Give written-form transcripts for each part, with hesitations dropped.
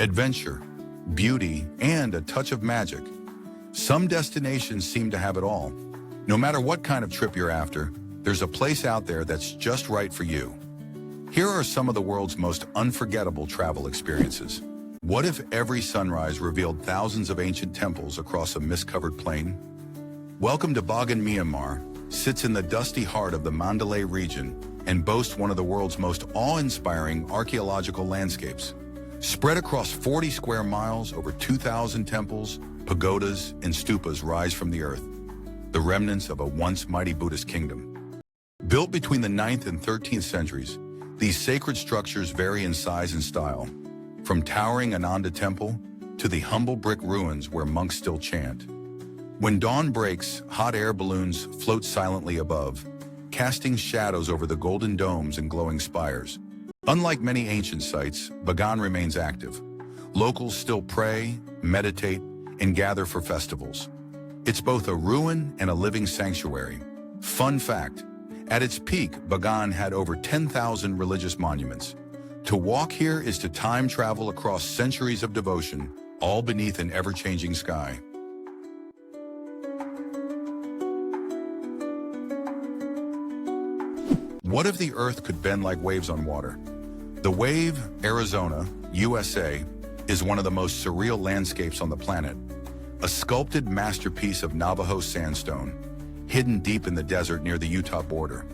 adventure, beauty, and a touch of magic. Some destinations seem to have it all. No matter what kind of trip you're after, there's a place out there that's just right for you. Here are some of the world's most unforgettable travel experiences. What if every sunrise revealed thousands of ancient temples across a mist-covered plain? Welcome to Bagan, Myanmar, sits in the dusty heart of the Mandalay region and boasts one of the world's most awe-inspiring archaeological landscapes. Spread across 40 square miles, over 2,000 temples, pagodas, and stupas rise from the earth, the remnants of a once mighty Buddhist kingdom. Built between the 9th and 13th centuries, these sacred structures vary in size and style, from towering Ananda Temple to the humble brick ruins where monks still chant. When dawn breaks, hot air balloons float silently above, casting shadows over the golden domes and glowing spires. Unlike many ancient sites, Bagan remains active. Locals still pray, meditate, and gather for festivals. It's both a ruin and a living sanctuary. Fun fact, at its peak, Bagan had over 10,000 religious monuments. To walk here is to time travel across centuries of devotion, all beneath an ever-changing sky. What if the earth could bend like waves on water? The Wave, Arizona, USA, is one of the most surreal landscapes on the planet. A sculpted masterpiece of Navajo sandstone, hidden deep in the desert near the Utah border.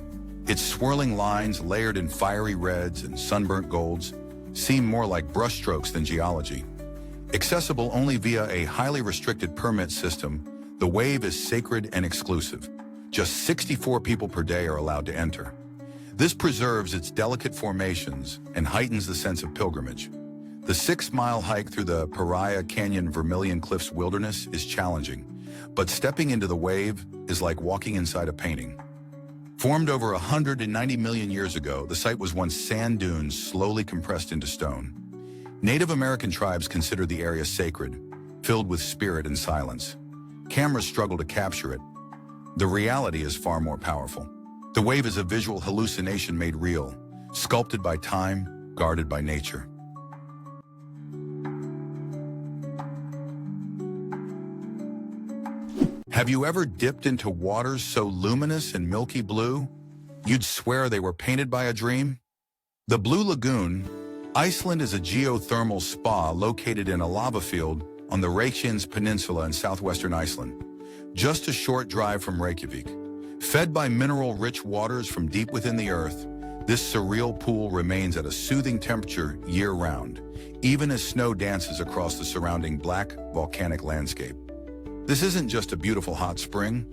Its swirling lines, layered in fiery reds and sunburnt golds, seem more like brushstrokes than geology. Accessible only via a highly restricted permit system, the Wave is sacred and exclusive. Just 64 people per day are allowed to enter. This preserves its delicate formations and heightens the sense of pilgrimage. The 6-mile hike through the Paria Canyon Vermilion Cliffs wilderness is challenging, but stepping into the Wave is like walking inside a painting. Formed over 190 million years ago, the site was once sand dunes slowly compressed into stone. Native American tribes consider the area sacred, filled with spirit and silence. Cameras struggle to capture it. The reality is far more powerful. The Wave is a visual hallucination made real, sculpted by time, guarded by nature. Have you ever dipped into waters so luminous and milky blue, you'd swear they were painted by a dream? The Blue Lagoon, Iceland, is a geothermal spa located in a lava field on the Reykjanes Peninsula in southwestern Iceland, just a short drive from Reykjavik. Fed by mineral-rich waters from deep within the earth, this surreal pool remains at a soothing temperature year-round, even as snow dances across the surrounding black, volcanic landscape. This isn't just a beautiful hot spring.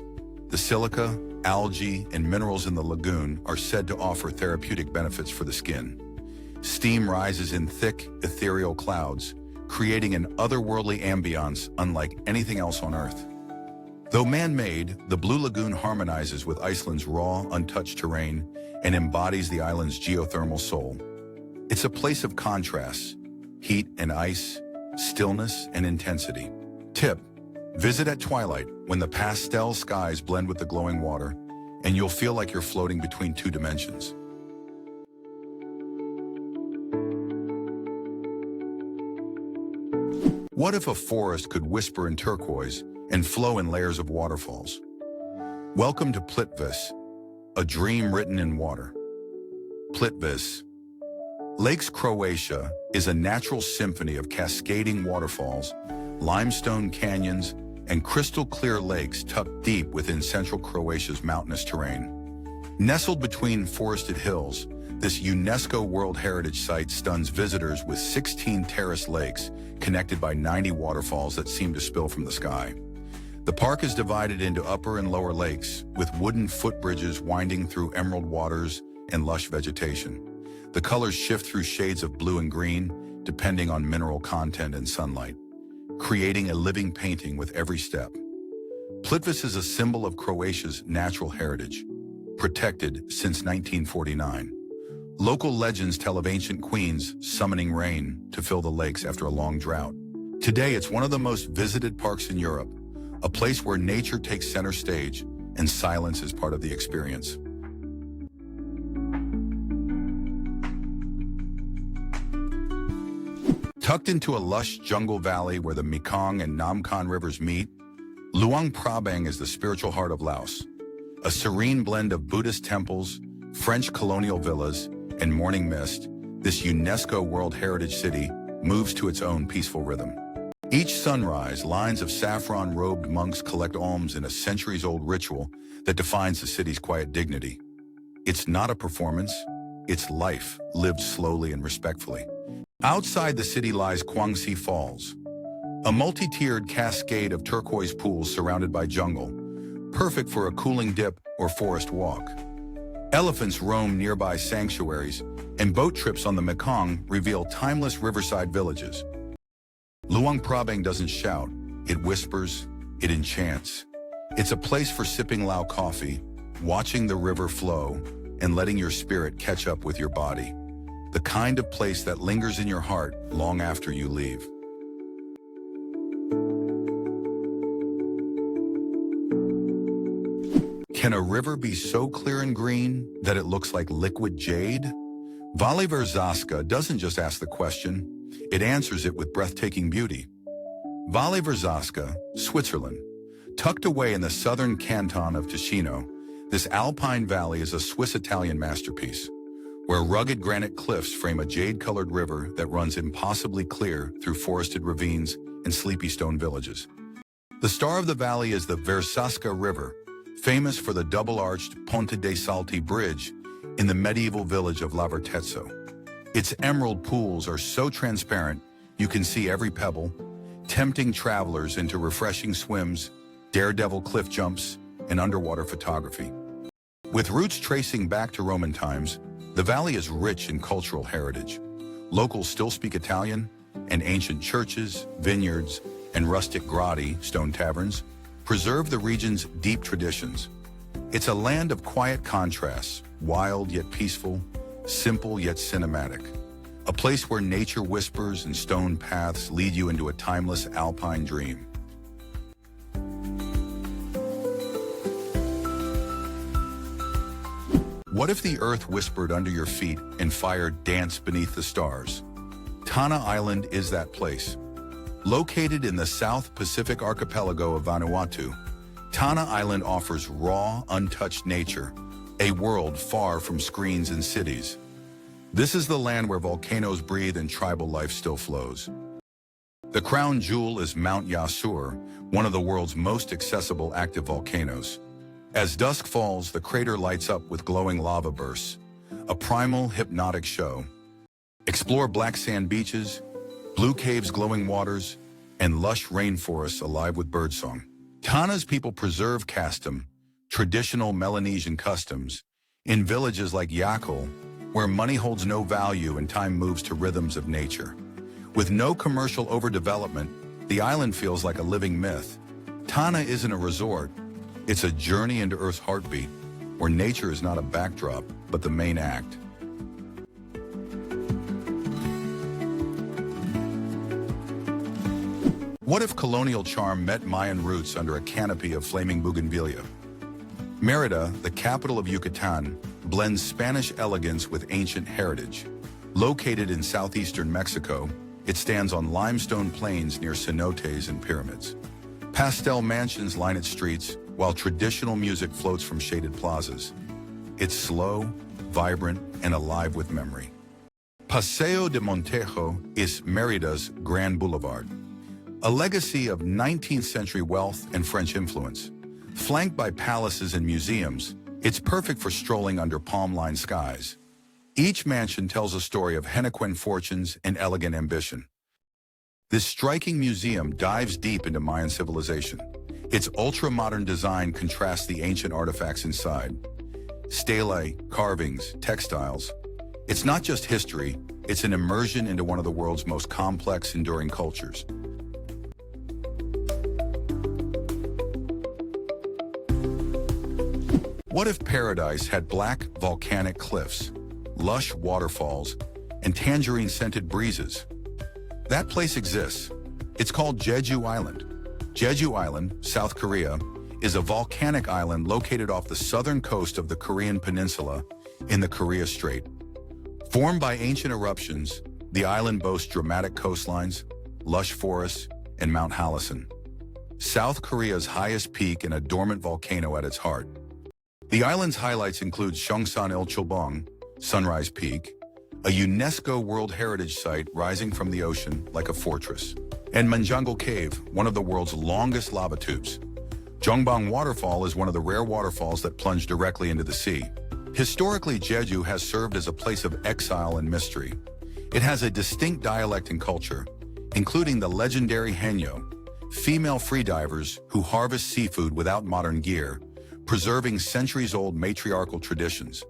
The silica, algae, and minerals in the lagoon are said to offer therapeutic benefits for the skin. Steam rises in thick, ethereal clouds, creating an otherworldly ambiance unlike anything else on Earth. Though man-made, the Blue Lagoon harmonizes with Iceland's raw, untouched terrain and embodies the island's geothermal soul. It's a place of contrasts, heat and ice, stillness and intensity. Tip: visit at twilight when the pastel skies blend with the glowing water, and you'll feel like you're floating between two dimensions. What if a forest could whisper in turquoise and flow in layers of waterfalls? Welcome to Plitvice, a dream written in water. Plitvice, Lakes Croatia, is a natural symphony of cascading waterfalls, limestone canyons, and crystal-clear lakes tucked deep within central Croatia's mountainous terrain. Nestled between forested hills, this UNESCO World Heritage Site stuns visitors with 16 terraced lakes connected by 90 waterfalls that seem to spill from the sky. The park is divided into upper and lower lakes, with wooden footbridges winding through emerald waters and lush vegetation. The colors shift through shades of blue and green, depending on mineral content and sunlight, creating a living painting with every step. Plitvice is a symbol of Croatia's natural heritage, protected since 1949. Local legends tell of ancient queens summoning rain to fill the lakes after a long drought. Today, it's one of the most visited parks in Europe, a place where nature takes center stage and silence is part of the experience. Tucked into a lush jungle valley where the Mekong and Nam Khan rivers meet, Luang Prabang is the spiritual heart of Laos. A serene blend of Buddhist temples, French colonial villas, and morning mist, this UNESCO World Heritage City moves to its own peaceful rhythm. Each sunrise, lines of saffron-robed monks collect alms in a centuries-old ritual that defines the city's quiet dignity. It's not a performance, it's life, lived slowly and respectfully. Outside the city lies Kwangsi Falls, a multi-tiered cascade of turquoise pools surrounded by jungle, perfect for a cooling dip or forest walk. Elephants roam nearby sanctuaries, and boat trips on the Mekong reveal timeless riverside villages. Luang Prabang doesn't shout, it whispers, it enchants. It's a place for sipping Lao coffee, watching the river flow, and letting your spirit catch up with your body. The kind of place that lingers in your heart long after you leave. Can a river be so clear and green that it looks like liquid jade? Vale Verzasca doesn't just ask the question, it answers it with breathtaking beauty. Vale Verzasca, Switzerland. Tucked away in the southern canton of Ticino, this alpine valley is a Swiss-Italian masterpiece, where rugged granite cliffs frame a jade-colored river that runs impossibly clear through forested ravines and sleepy stone villages. The star of the valley is the Versasca River, famous for the double-arched Ponte dei Salti bridge in the medieval village of Lavertezzo. Its emerald pools are so transparent you can see every pebble, tempting travelers into refreshing swims, daredevil cliff jumps, and underwater photography. With roots tracing back to Roman times, the valley is rich in cultural heritage. Locals still speak Italian, and ancient churches, vineyards, and rustic grotti, stone taverns, preserve the region's deep traditions. It's a land of quiet contrasts, wild yet peaceful, simple yet cinematic. A place where nature whispers and stone paths lead you into a timeless alpine dream. What if the earth whispered under your feet and fire danced beneath the stars? Tanna Island is that place. Located in the South Pacific archipelago of Vanuatu, Tanna Island offers raw, untouched nature, a world far from screens and cities. This is the land where volcanoes breathe and tribal life still flows. The crown jewel is Mount Yasur, one of the world's most accessible active volcanoes. As dusk falls, the crater lights up with glowing lava bursts, a primal, hypnotic show. Explore black sand beaches, blue caves' glowing waters, and lush rainforests alive with birdsong. Tanna's people preserve custom, traditional Melanesian customs, in villages like Yakul, where money holds no value and time moves to rhythms of nature. With no commercial overdevelopment, the island feels like a living myth. Tanna isn't a resort, it's a journey into Earth's heartbeat, where nature is not a backdrop, but the main act. What if colonial charm met Mayan roots under a canopy of flaming bougainvillea? Mérida, the capital of Yucatan, blends Spanish elegance with ancient heritage. Located in southeastern Mexico, it stands on limestone plains near cenotes and pyramids. Pastel mansions line its streets, while traditional music floats from shaded plazas. It's slow, vibrant, and alive with memory. Paseo de Montejo is Mérida's Grand Boulevard, a legacy of 19th century wealth and French influence. Flanked by palaces and museums, it's perfect for strolling under palm-lined skies. Each mansion tells a story of Henequen fortunes and elegant ambition. This striking museum dives deep into Mayan civilization. Its ultra-modern design contrasts the ancient artifacts inside. Stelae, carvings, textiles. It's not just history, it's an immersion into one of the world's most complex, enduring cultures. What if paradise had black, volcanic cliffs, lush waterfalls, and tangerine-scented breezes? That place exists. It's called Jeju Island. Jeju Island, South Korea, is a volcanic island located off the southern coast of the Korean peninsula in the Korea Strait. Formed by ancient eruptions, The island boasts dramatic coastlines, lush forests, and Mount Halasan, South Korea's highest peak and a dormant volcano at its heart. The island's highlights include Cheongsan Il-chulbong, Sunrise Peak, a UNESCO World Heritage Site rising from the ocean like a fortress, and Manjangal Cave, one of the world's longest lava tubes. Jongbang Waterfall is one of the rare waterfalls that plunge directly into the sea. Historically, Jeju has served as a place of exile and mystery. It has a distinct dialect and culture, including the legendary Haenyeo, female freedivers who harvest seafood without modern gear, preserving centuries-old matriarchal traditions.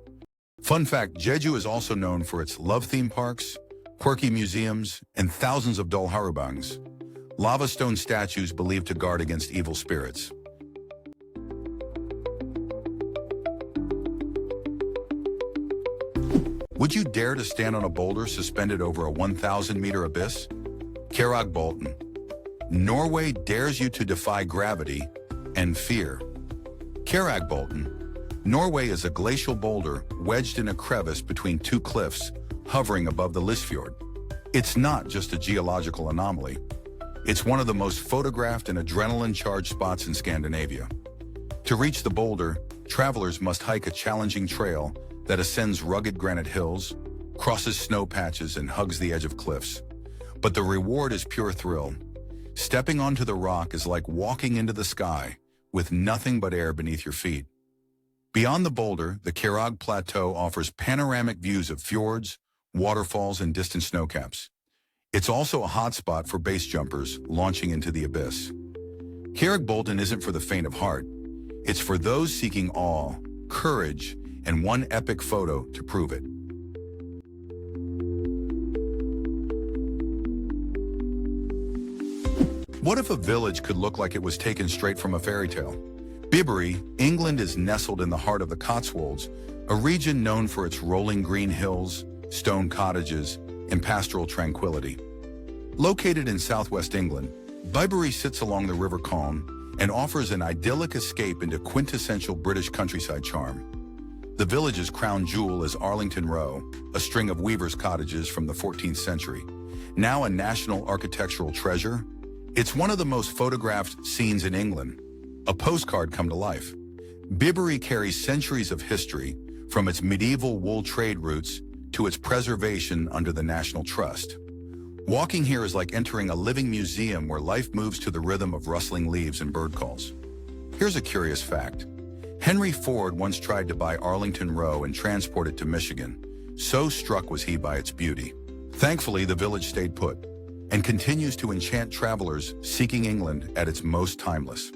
Fun fact, Jeju is also known for its love theme parks, quirky museums, and thousands of dolharubangs, lava stone statues believed to guard against evil spirits. Would you dare to stand on a boulder suspended over a 1,000-meter abyss? Kjeragbolten. Norway dares you to defy gravity and fear. Kjeragbolten. Norway is a glacial boulder wedged in a crevice between two cliffs, hovering above the Lysfjord. It's not just a geological anomaly. It's one of the most photographed and adrenaline-charged spots in Scandinavia. To reach the boulder, travelers must hike a challenging trail that ascends rugged granite hills, crosses snow patches, and hugs the edge of cliffs. But the reward is pure thrill. Stepping onto the rock is like walking into the sky, with nothing but air beneath your feet. Beyond the boulder, the Kjerag Plateau offers panoramic views of fjords, waterfalls, and distant snowcaps. It's also a hotspot for base jumpers launching into the abyss. Kjeragbolten isn't for the faint of heart. It's for those seeking awe, courage, and one epic photo to prove it. What if a village could look like it was taken straight from a fairy tale? Bibury, England is nestled in the heart of the Cotswolds, a region known for its rolling green hills, stone cottages, and pastoral tranquility. Located in southwest England, Bibury sits along the River Colne and offers an idyllic escape into quintessential British countryside charm. The village's crown jewel is Arlington Row, a string of weavers' cottages from the 14th century. Now a national architectural treasure, it's one of the most photographed scenes in England, a postcard come to life. Bibury carries centuries of history, from its medieval wool trade routes to its preservation under the National Trust. Walking here is like entering a living museum where life moves to the rhythm of rustling leaves and bird calls. Here's a curious fact. Henry Ford once tried to buy Arlington Row and transport it to Michigan. So struck was he by its beauty. Thankfully, the village stayed put and continues to enchant travelers seeking England at its most timeless.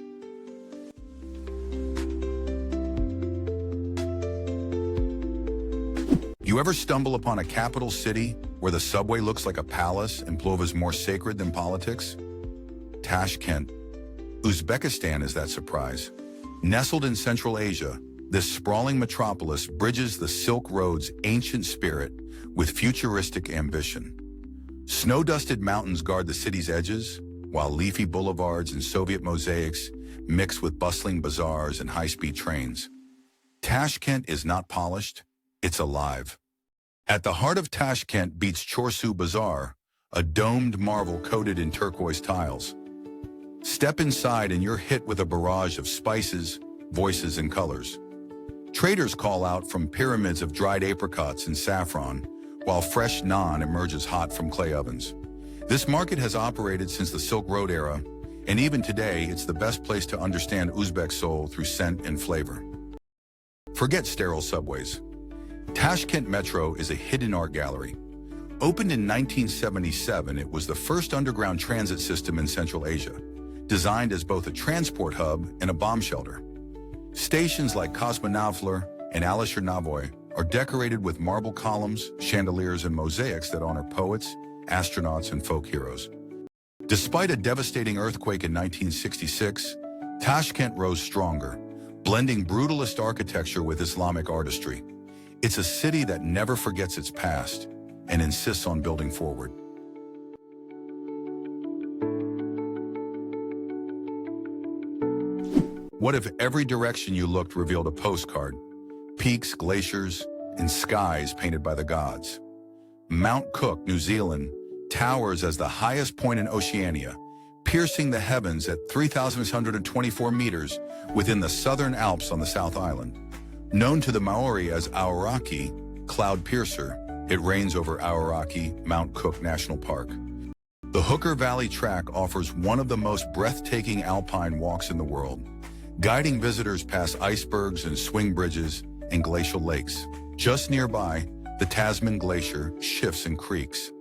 You ever stumble upon a capital city where the subway looks like a palace and Plov is more sacred than politics? Tashkent. Uzbekistan is that surprise. Nestled in Central Asia, this sprawling metropolis bridges the Silk Road's ancient spirit with futuristic ambition. Snow-dusted mountains guard the city's edges, while leafy boulevards and Soviet mosaics mix with bustling bazaars and high-speed trains. Tashkent is not polished, it's alive. At the heart of Tashkent beats Chorsu Bazaar, a domed marvel coated in turquoise tiles. Step inside and you're hit with a barrage of spices, voices, and colors. Traders call out from pyramids of dried apricots and saffron, while fresh naan emerges hot from clay ovens. This market has operated since the Silk Road era, and even today it's the best place to understand Uzbek soul through scent and flavor. Forget sterile subways. Tashkent Metro is a hidden art gallery. Opened in 1977, it was the first underground transit system in Central Asia, designed as both a transport hub and a bomb shelter. Stations like Kosmonavler and Alisher Navoy are decorated with marble columns, chandeliers, and mosaics that honor poets, astronauts, and folk heroes. Despite a devastating earthquake in 1966, Tashkent rose stronger, blending brutalist architecture with Islamic artistry. It's a city that never forgets its past and insists on building forward. What if every direction you looked revealed a postcard? Peaks, glaciers, and skies painted by the gods. Mount Cook, New Zealand, towers as the highest point in Oceania, piercing the heavens at 3,624 meters within the southern Alps on the South Island. Known to the Maori as Aoraki, cloud piercer, it reigns over Aoraki, Mount Cook National Park. The Hooker Valley Track offers one of the most breathtaking alpine walks in the world, guiding visitors past icebergs and swing bridges and glacial lakes. Just nearby, the Tasman Glacier shifts and creaks,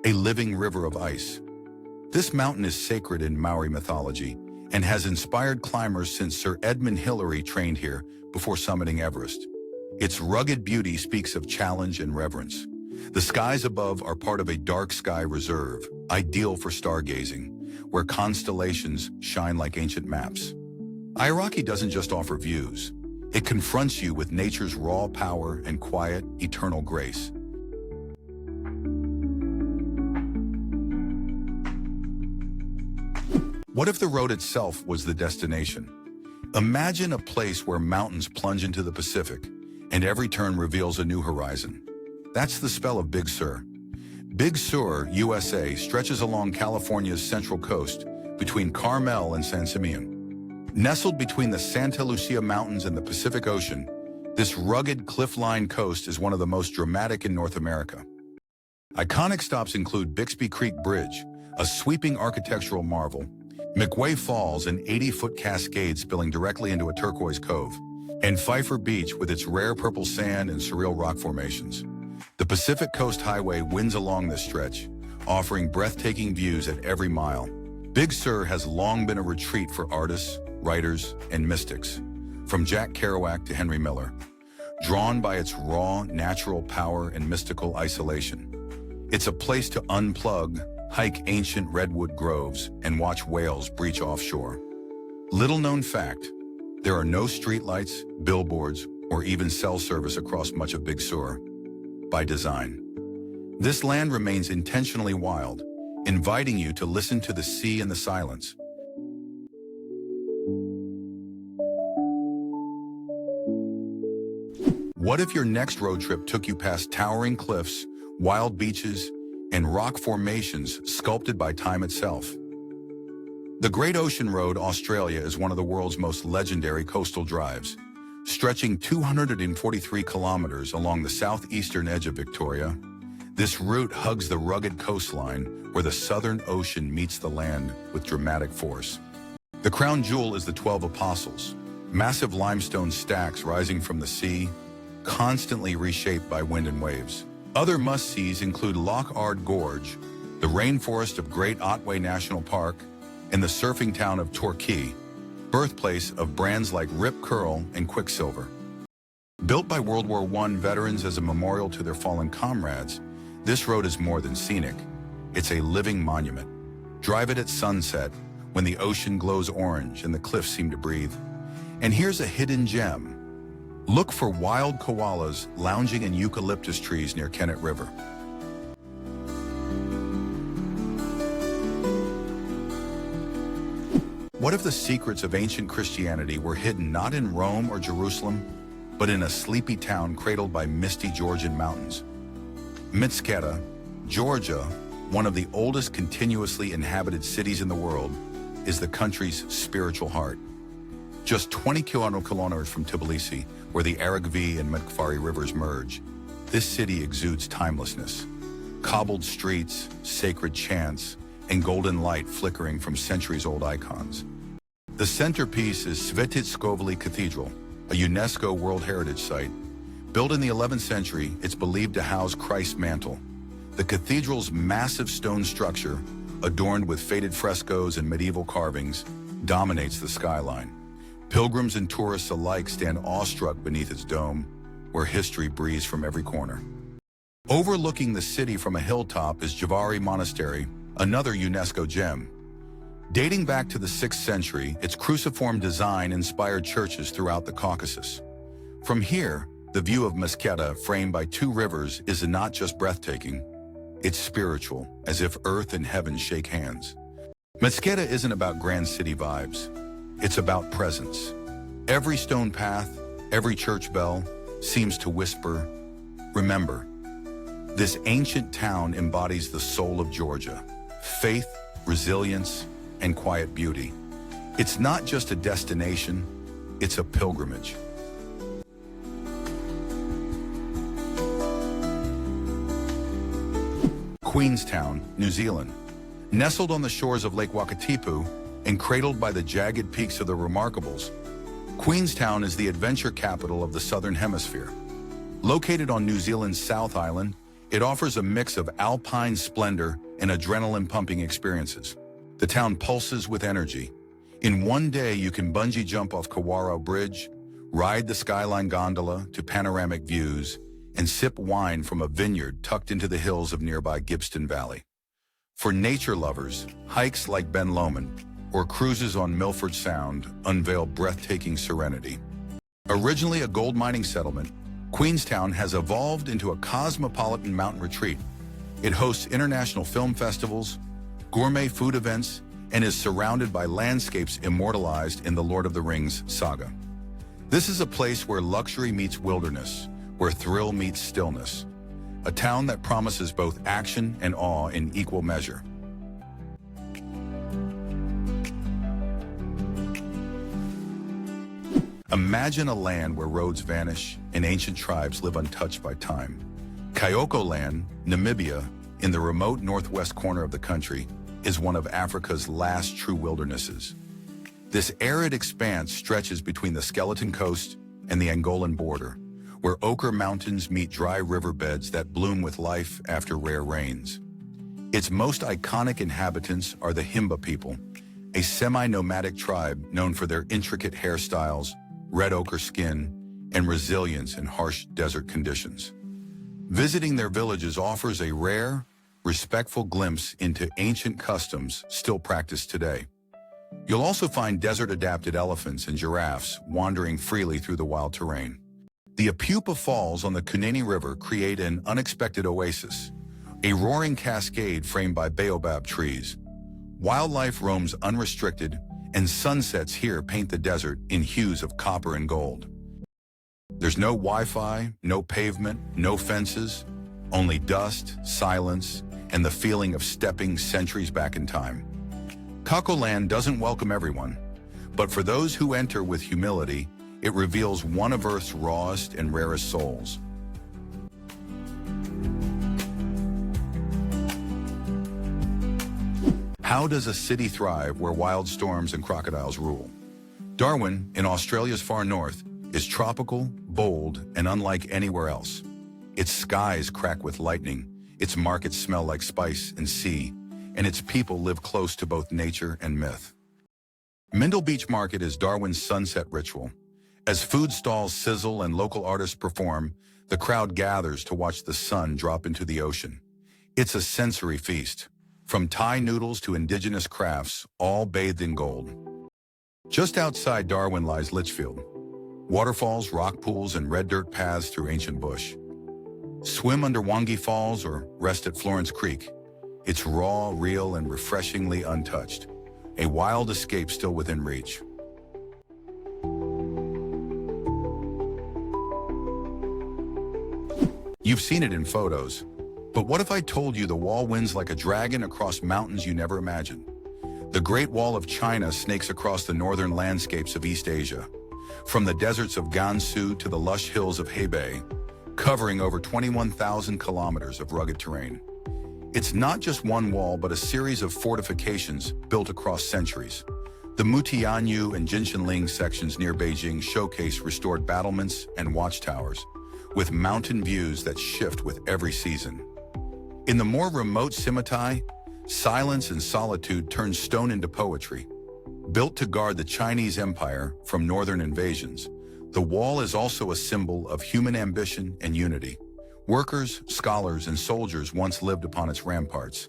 a living river of ice. This mountain is sacred in Maori mythology and has inspired climbers since Sir Edmund Hillary trained here before summiting Everest. Its rugged beauty speaks of challenge and reverence. The skies above are part of a dark sky reserve, ideal for stargazing, where constellations shine like ancient maps. Aoraki doesn't just offer views. It confronts you with nature's raw power and quiet, eternal grace. What if the road itself was the destination? Imagine a place where mountains plunge into the Pacific, and every turn reveals a new horizon. That's the spell of Big Sur. Big Sur, USA, stretches along California's central coast between Carmel and San Simeon. Nestled between the Santa Lucia Mountains and the Pacific Ocean, this rugged cliff-lined coast is one of the most dramatic in North America. Iconic stops include Bixby Creek Bridge, a sweeping architectural marvel, McWay Falls, an 80-foot cascade spilling directly into a turquoise cove, and Pfeiffer Beach with its rare purple sand and surreal rock formations. The Pacific Coast Highway winds along this stretch, offering breathtaking views at every mile. Big Sur has long been a retreat for artists, writers, and mystics, from Jack Kerouac to Henry Miller, drawn by its raw, natural power and mystical isolation. It's a place to unplug, hike ancient redwood groves, and watch whales breach offshore. Little-known fact, there are no streetlights, billboards, or even cell service across much of Big Sur. By design. This land remains intentionally wild, inviting you to listen to the sea and the silence. What if your next road trip took you past towering cliffs, wild beaches, and rock formations sculpted by time itself? The Great Ocean Road, Australia, is one of the world's most legendary coastal drives, stretching 243 kilometers along the southeastern edge of Victoria. This route hugs the rugged coastline where the Southern Ocean meets the land with dramatic force. The crown jewel is the 12 Apostles, massive limestone stacks rising from the sea, constantly reshaped by wind and waves. Other must-sees include Loch Ard Gorge, the rainforest of Great Otway National Park, and the surfing town of Torquay, birthplace of brands like Rip Curl and Quicksilver. Built by World War I veterans as a memorial to their fallen comrades, this road is more than scenic. It's a living monument. Drive it at sunset, when the ocean glows orange and the cliffs seem to breathe. And here's a hidden gem. Look for wild koalas lounging in eucalyptus trees near Kennet River. What if the secrets of ancient Christianity were hidden not in Rome or Jerusalem, but in a sleepy town cradled by misty Georgian mountains? Mitsketa, Georgia, one of the oldest continuously inhabited cities in the world, is the country's spiritual heart. Just 20 kilometers from Tbilisi, where the Aragvi and Metkvari rivers merge, this city exudes timelessness. Cobbled streets, sacred chants, and golden light flickering from centuries-old icons. The centerpiece is Svetitskovli Cathedral, a UNESCO World Heritage Site. Built in the 11th century, it's believed to house Christ's mantle. The cathedral's massive stone structure, adorned with faded frescoes and medieval carvings, dominates the skyline. Pilgrims and tourists alike stand awestruck beneath its dome, where history breathes from every corner. Overlooking the city from a hilltop is Javari Monastery, another UNESCO gem. Dating back to the 6th century, its cruciform design inspired churches throughout the Caucasus. From here, the view of Mitsketa, framed by two rivers, is not just breathtaking, it's spiritual, as if earth and heaven shake hands. Mitsketa isn't about grand city vibes, it's about presence. Every stone path, every church bell, seems to whisper, remember. This ancient town embodies the soul of Georgia: faith, resilience, and quiet beauty. It's not just a destination, it's a pilgrimage. Queenstown, New Zealand. Nestled on the shores of Lake Wakatipu and cradled by the jagged peaks of the Remarkables, Queenstown is the adventure capital of the Southern Hemisphere. Located on New Zealand's South Island, it offers a mix of alpine splendor and adrenaline-pumping experiences. The town pulses with energy. In one day, you can bungee jump off Kawaro Bridge, ride the Skyline gondola to panoramic views, and sip wine from a vineyard tucked into the hills of nearby Gippsland Valley. For nature lovers, hikes like Ben Lomond or cruises on Milford Sound unveil breathtaking serenity. Originally a gold mining settlement, Queenstown has evolved into a cosmopolitan mountain retreat. It hosts international film festivals, gourmet food events, and is surrounded by landscapes immortalized in the Lord of the Rings saga. This is a place where luxury meets wilderness, where thrill meets stillness. A town that promises both action and awe in equal measure. Imagine a land where roads vanish and ancient tribes live untouched by time. Kyoko Land, Namibia, in the remote northwest corner of the country, is one of Africa's last true wildernesses. This arid expanse stretches between the Skeleton Coast and the Angolan border, where ochre mountains meet dry riverbeds that bloom with life after rare rains. Its most iconic inhabitants are the Himba people, a semi-nomadic tribe known for their intricate hairstyles, red ochre skin, and resilience in harsh desert conditions. Visiting their villages offers a rare, respectful glimpse into ancient customs still practiced today. You'll also find desert-adapted elephants and giraffes wandering freely through the wild terrain. The Apupa Falls on the Kunene River create an unexpected oasis, a roaring cascade framed by baobab trees. Wildlife roams unrestricted, and sunsets here paint the desert in hues of copper and gold. There's no Wi-Fi, no pavement, no fences, only dust, silence, and the feeling of stepping centuries back in time. Kyoko Land doesn't welcome everyone, but for those who enter with humility, it reveals one of Earth's rawest and rarest souls. How does a city thrive where wild storms and crocodiles rule? Darwin, in Australia's far north, is tropical, bold, and unlike anywhere else. Its skies crack with lightning, its markets smell like spice and sea, and its people live close to both nature and myth. Mindle Beach Market is Darwin's sunset ritual. As food stalls sizzle and local artists perform, the crowd gathers to watch the sun drop into the ocean. It's a sensory feast. From Thai noodles to indigenous crafts, all bathed in gold. Just outside Darwin lies Litchfield. Waterfalls, rock pools, and red dirt paths through ancient bush. Swim under Wangi Falls or rest at Florence Creek. It's raw, real, and refreshingly untouched. A wild escape still within reach. You've seen it in photos. But what if I told you the wall winds like a dragon across mountains you never imagined? The Great Wall of China snakes across the northern landscapes of East Asia, from the deserts of Gansu to the lush hills of Hebei, covering over 21,000 kilometers of rugged terrain. It's not just one wall, but a series of fortifications built across centuries. The Mutianyu and Jinshanling sections near Beijing showcase restored battlements and watchtowers, with mountain views that shift with every season. In the more remote Simitai, silence and solitude turn stone into poetry. Built to guard the Chinese Empire from northern invasions, the wall is also a symbol of human ambition and unity. Workers, scholars, and soldiers once lived upon its ramparts,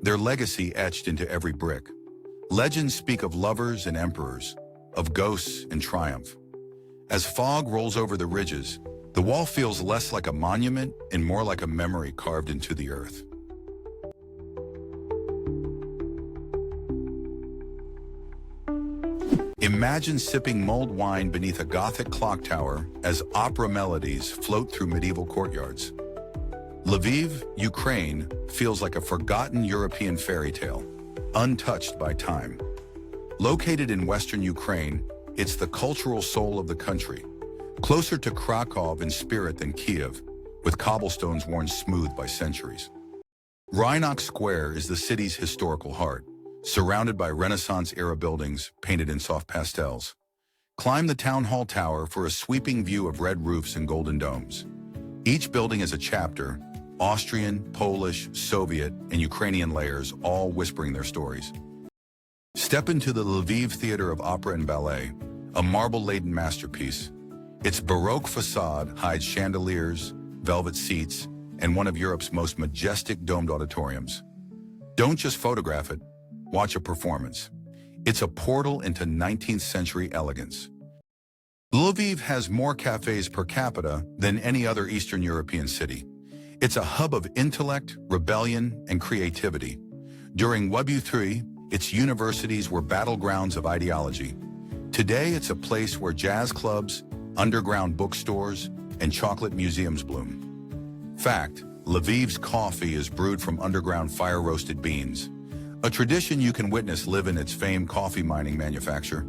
their legacy etched into every brick. Legends speak of lovers and emperors, of ghosts and triumph. As fog rolls over the ridges, the wall feels less like a monument and more like a memory carved into the earth. Imagine sipping mulled wine beneath a Gothic clock tower as opera melodies float through medieval courtyards. Lviv, Ukraine, feels like a forgotten European fairy tale, untouched by time. Located in western Ukraine, it's the cultural soul of the country, closer to Krakow in spirit than Kiev, with cobblestones worn smooth by centuries. Rynok Square is the city's historical heart, surrounded by Renaissance-era buildings painted in soft pastels. Climb the Town Hall Tower for a sweeping view of red roofs and golden domes. Each building is a chapter, Austrian, Polish, Soviet, and Ukrainian layers, all whispering their stories. Step into the Lviv Theater of Opera and Ballet, a marble-laden masterpiece. Its Baroque facade hides chandeliers, velvet seats, and one of Europe's most majestic domed auditoriums. Don't just photograph it, watch a performance. It's a portal into 19th century elegance. Lviv has more cafes per capita than any other Eastern European city. It's a hub of intellect, rebellion, and creativity. During WebU3, its universities were battlegrounds of ideology. Today, it's a place where jazz clubs, underground bookstores, and chocolate museums bloom. Fact, Lviv's coffee is brewed from underground fire-roasted beans, a tradition you can witness live in its famed coffee mining manufacture.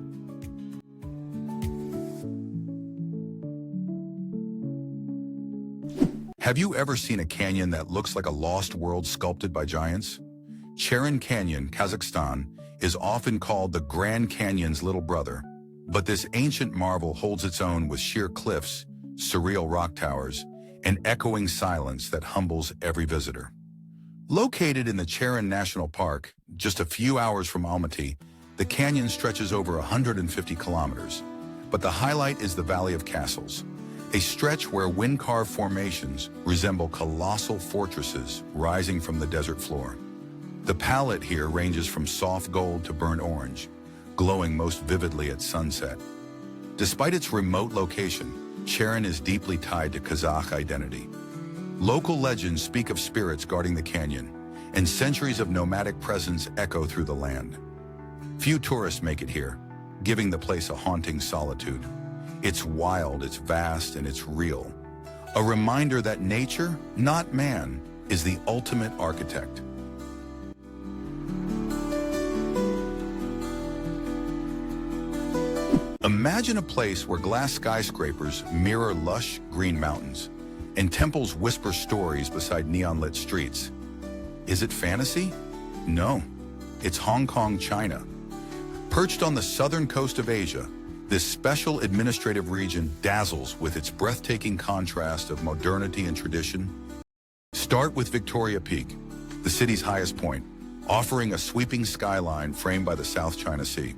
Have you ever seen a canyon that looks like a lost world sculpted by giants? Cheran Canyon, Kazakhstan, is often called the Grand Canyon's little brother, but this ancient marvel holds its own with sheer cliffs, surreal rock towers, and echoing silence that humbles every visitor. Located in the Cheran National Park, just a few hours from Almaty, the canyon stretches over 150 kilometers, but the highlight is the Valley of Castles, a stretch where wind-carved formations resemble colossal fortresses rising from the desert floor. The palette here ranges from soft gold to burnt orange, glowing most vividly at sunset. Despite its remote location, Cheran is deeply tied to Kazakh identity. Local legends speak of spirits guarding the canyon, and centuries of nomadic presence echo through the land. Few tourists make it here, giving the place a haunting solitude. It's wild, it's vast, and it's real. A reminder that nature, not man, is the ultimate architect. Imagine a place where glass skyscrapers mirror lush green mountains, and temples whisper stories beside neon-lit streets. Is it fantasy? No, it's Hong Kong, China. Perched on the southern coast of Asia, this special administrative region dazzles with its breathtaking contrast of modernity and tradition. Start with Victoria Peak, the city's highest point, offering a sweeping skyline framed by the South China Sea.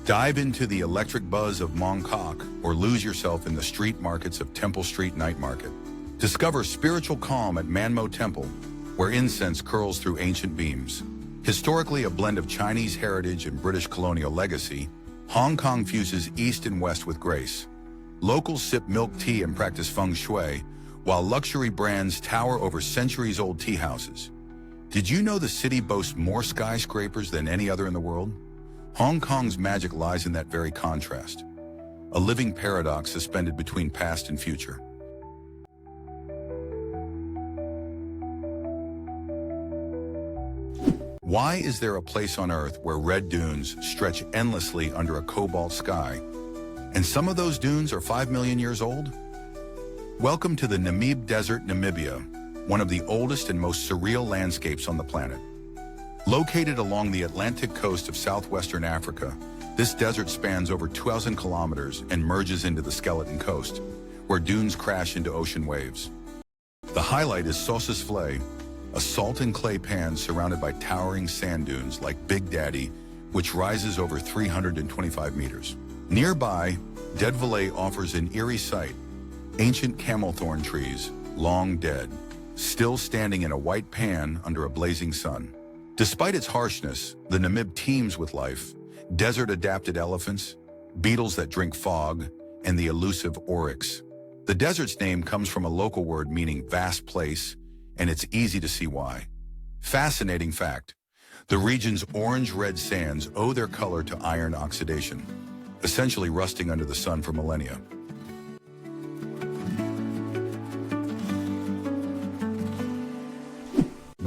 Dive into the electric buzz of Mong Kok or lose yourself in the street markets of Temple Street Night Market. Discover spiritual calm at Manmo Temple, where incense curls through ancient beams. Historically a blend of Chinese heritage and British colonial legacy, Hong Kong fuses east and west with grace. Locals sip milk tea and practice feng shui, while luxury brands tower over centuries-old tea houses. Did you know the city boasts more skyscrapers than any other in the world? Hong Kong's magic lies in that very contrast, a living paradox suspended between past and future. Why is there a place on Earth where red dunes stretch endlessly under a cobalt sky, and some of those dunes are 5 million years old? Welcome to the Namib Desert, Namibia, one of the oldest and most surreal landscapes on the planet. Located along the Atlantic coast of southwestern Africa, this desert spans over 2,000 kilometers and merges into the Skeleton Coast, where dunes crash into ocean waves. The highlight is Sossus Flay, a salt and clay pan surrounded by towering sand dunes like Big Daddy, which rises over 325 meters. Nearby, Dead Valley offers an eerie sight, ancient camelthorn trees, long dead, still standing in a white pan under a blazing sun. Despite its harshness, the Namib teems with life, desert-adapted elephants, beetles that drink fog, and the elusive oryx. The desert's name comes from a local word meaning vast place, and it's easy to see why. Fascinating fact, the region's orange-red sands owe their color to iron oxidation, essentially rusting under the sun for millennia.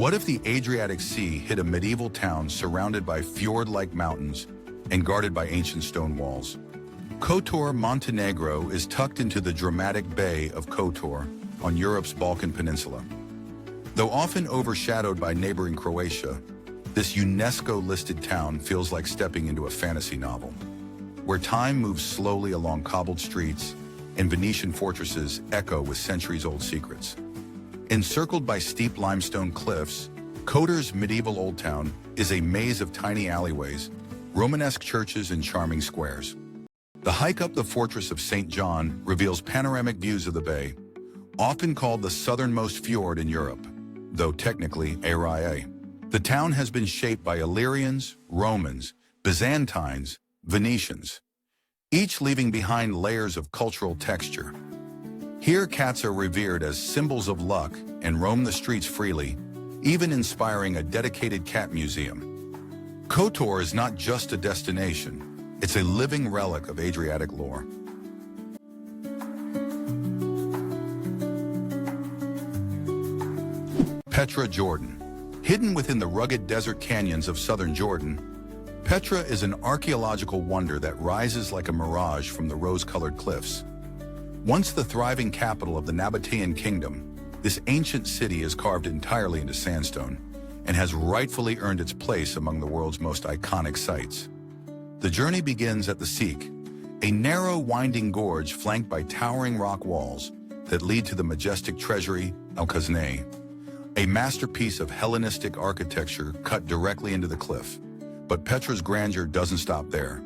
What if the Adriatic Sea hid a medieval town surrounded by fjord-like mountains and guarded by ancient stone walls? Kotor, Montenegro is tucked into the dramatic Bay of Kotor on Europe's Balkan Peninsula. Though often overshadowed by neighboring Croatia, this UNESCO-listed town feels like stepping into a fantasy novel, where time moves slowly along cobbled streets and Venetian fortresses echo with centuries-old secrets. Encircled by steep limestone cliffs, Kotor's medieval Old Town is a maze of tiny alleyways, Romanesque churches, and charming squares. The hike up the fortress of St. John reveals panoramic views of the bay, often called the southernmost fjord in Europe, though technically Arae. The town has been shaped by Illyrians, Romans, Byzantines, Venetians, each leaving behind layers of cultural texture. Here, cats are revered as symbols of luck and roam the streets freely, even inspiring a dedicated cat museum. Kotor is not just a destination, it's a living relic of Adriatic lore. Petra, Jordan. Hidden within the rugged desert canyons of southern Jordan, Petra is an archaeological wonder that rises like a mirage from the rose-colored cliffs. Once the thriving capital of the Nabatean kingdom, this ancient city is carved entirely into sandstone and has rightfully earned its place among the world's most iconic sites. The journey begins at the Siq, a narrow, winding gorge flanked by towering rock walls that lead to the majestic treasury Al-Khazneh, a masterpiece of Hellenistic architecture cut directly into the cliff. But Petra's grandeur doesn't stop there.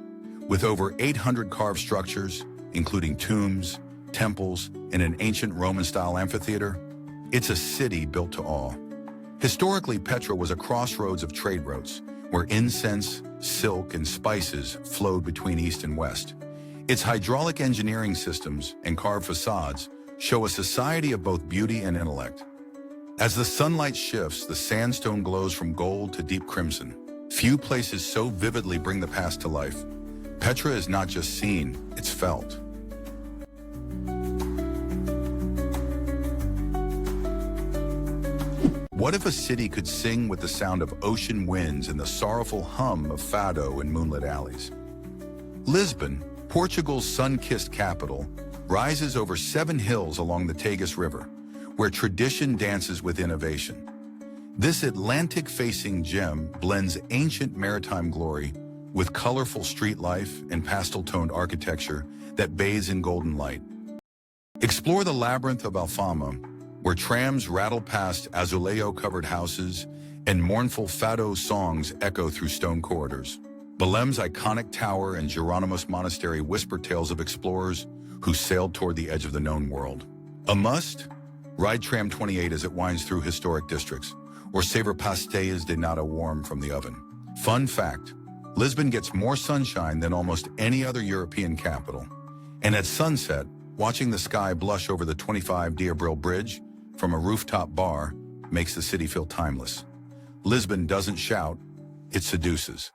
With over 800 carved structures, including tombs, temples, and an ancient Roman-style amphitheater, it's a city built to awe. Historically, Petra was a crossroads of trade routes, where incense, silk, and spices flowed between east and west. Its hydraulic engineering systems and carved facades show a society of both beauty and intellect. As the sunlight shifts, the sandstone glows from gold to deep crimson. Few places so vividly bring the past to life. Petra is not just seen, it's felt. What if a city could sing with the sound of ocean winds and the sorrowful hum of fado in moonlit alleys? Lisbon, Portugal's sun-kissed capital, rises over 7 hills along the Tagus River, where tradition dances with innovation. This Atlantic-facing gem blends ancient maritime glory with colorful street life and pastel-toned architecture that bathes in golden light. Explore the labyrinth of Alfama, where trams rattle past azulejo-covered houses and mournful fado songs echo through stone corridors. Belem's iconic tower and Geronimos Monastery whisper tales of explorers who sailed toward the edge of the known world. A must? Ride Tram 28 as it winds through historic districts, or savor pastéis de nata warm from the oven. Fun fact, Lisbon gets more sunshine than almost any other European capital. And at sunset, watching the sky blush over the 25 de Abril Bridge from a rooftop bar makes the city feel timeless. Lisbon doesn't shout, it seduces.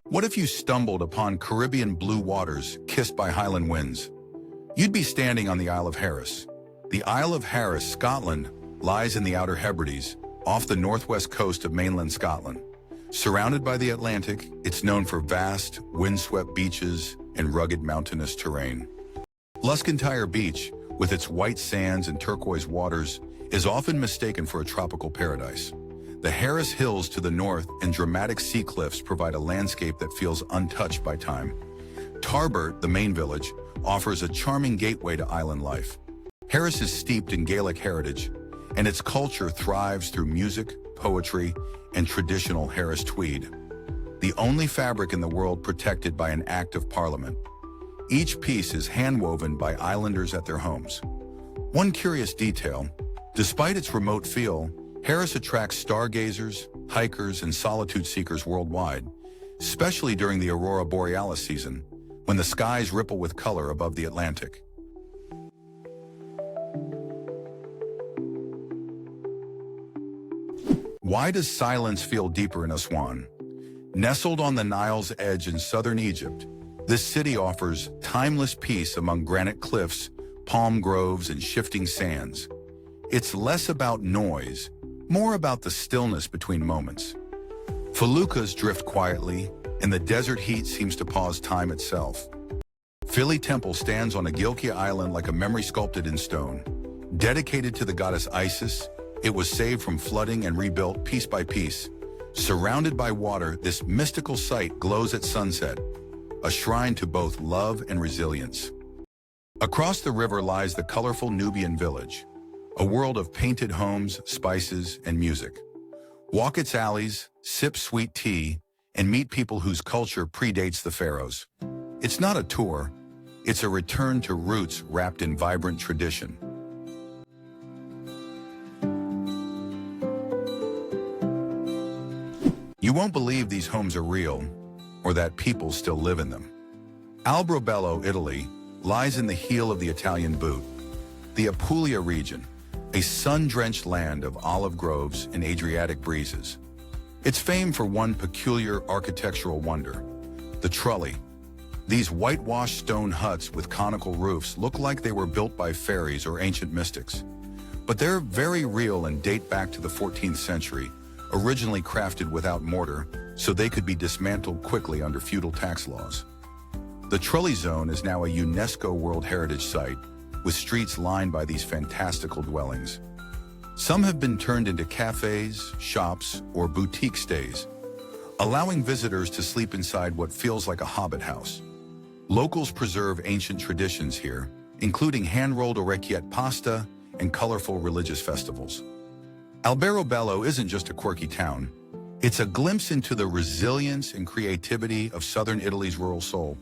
What if you stumbled upon Caribbean blue waters kissed by highland winds? You'd be standing on the Isle of Harris. The Isle of Harris, Scotland, lies in the Outer Hebrides, off the northwest coast of mainland Scotland. Surrounded by the Atlantic, it's known for vast, windswept beaches and rugged mountainous terrain. Luskentyre Beach, with its white sands and turquoise waters, is often mistaken for a tropical paradise. The Harris Hills to the north and dramatic sea cliffs provide a landscape that feels untouched by time. Tarbert, the main village, offers a charming gateway to island life. Harris is steeped in Gaelic heritage, and its culture thrives through music, poetry, and traditional Harris tweed, the only fabric in the world protected by an Act of Parliament. Each piece is hand-woven by islanders at their homes. One curious detail, despite its remote feel, Harris attracts stargazers, hikers, and solitude seekers worldwide, especially during the Aurora Borealis season, when the skies ripple with color above the Atlantic. Why does silence feel deeper in Aswan? Nestled on the Nile's edge in southern Egypt, this city offers timeless peace among granite cliffs, palm groves, and shifting sands. It's less about noise, more about the stillness between moments. Feluccas drift quietly, and the desert heat seems to pause time itself. Philae Temple stands on Agilkia Island like a memory sculpted in stone. Dedicated to the goddess Isis, it was saved from flooding and rebuilt piece by piece. Surrounded by water, this mystical site glows at sunset, a shrine to both love and resilience. Across the river lies the colorful Nubian village, a world of painted homes, spices, and music. Walk its alleys, sip sweet tea, and meet people whose culture predates the pharaohs. It's not a tour, it's a return to roots wrapped in vibrant tradition. You won't believe these homes are real, or that people still live in them. Alberobello, Italy, lies in the heel of the Italian boot. The Apulia region, a sun-drenched land of olive groves and Adriatic breezes. It's famed for one peculiar architectural wonder, the trulli. These whitewashed stone huts with conical roofs look like they were built by fairies or ancient mystics. But they're very real and date back to the 14th century, originally crafted without mortar, so they could be dismantled quickly under feudal tax laws. The Trulli Zone is now a UNESCO World Heritage Site, with streets lined by these fantastical dwellings. Some have been turned into cafes, shops, or boutique stays, allowing visitors to sleep inside what feels like a hobbit house. Locals preserve ancient traditions here, including hand-rolled orecchiette pasta and colorful religious festivals. Alberobello isn't just a quirky town. It's a glimpse into the resilience and creativity of southern Italy's rural soul.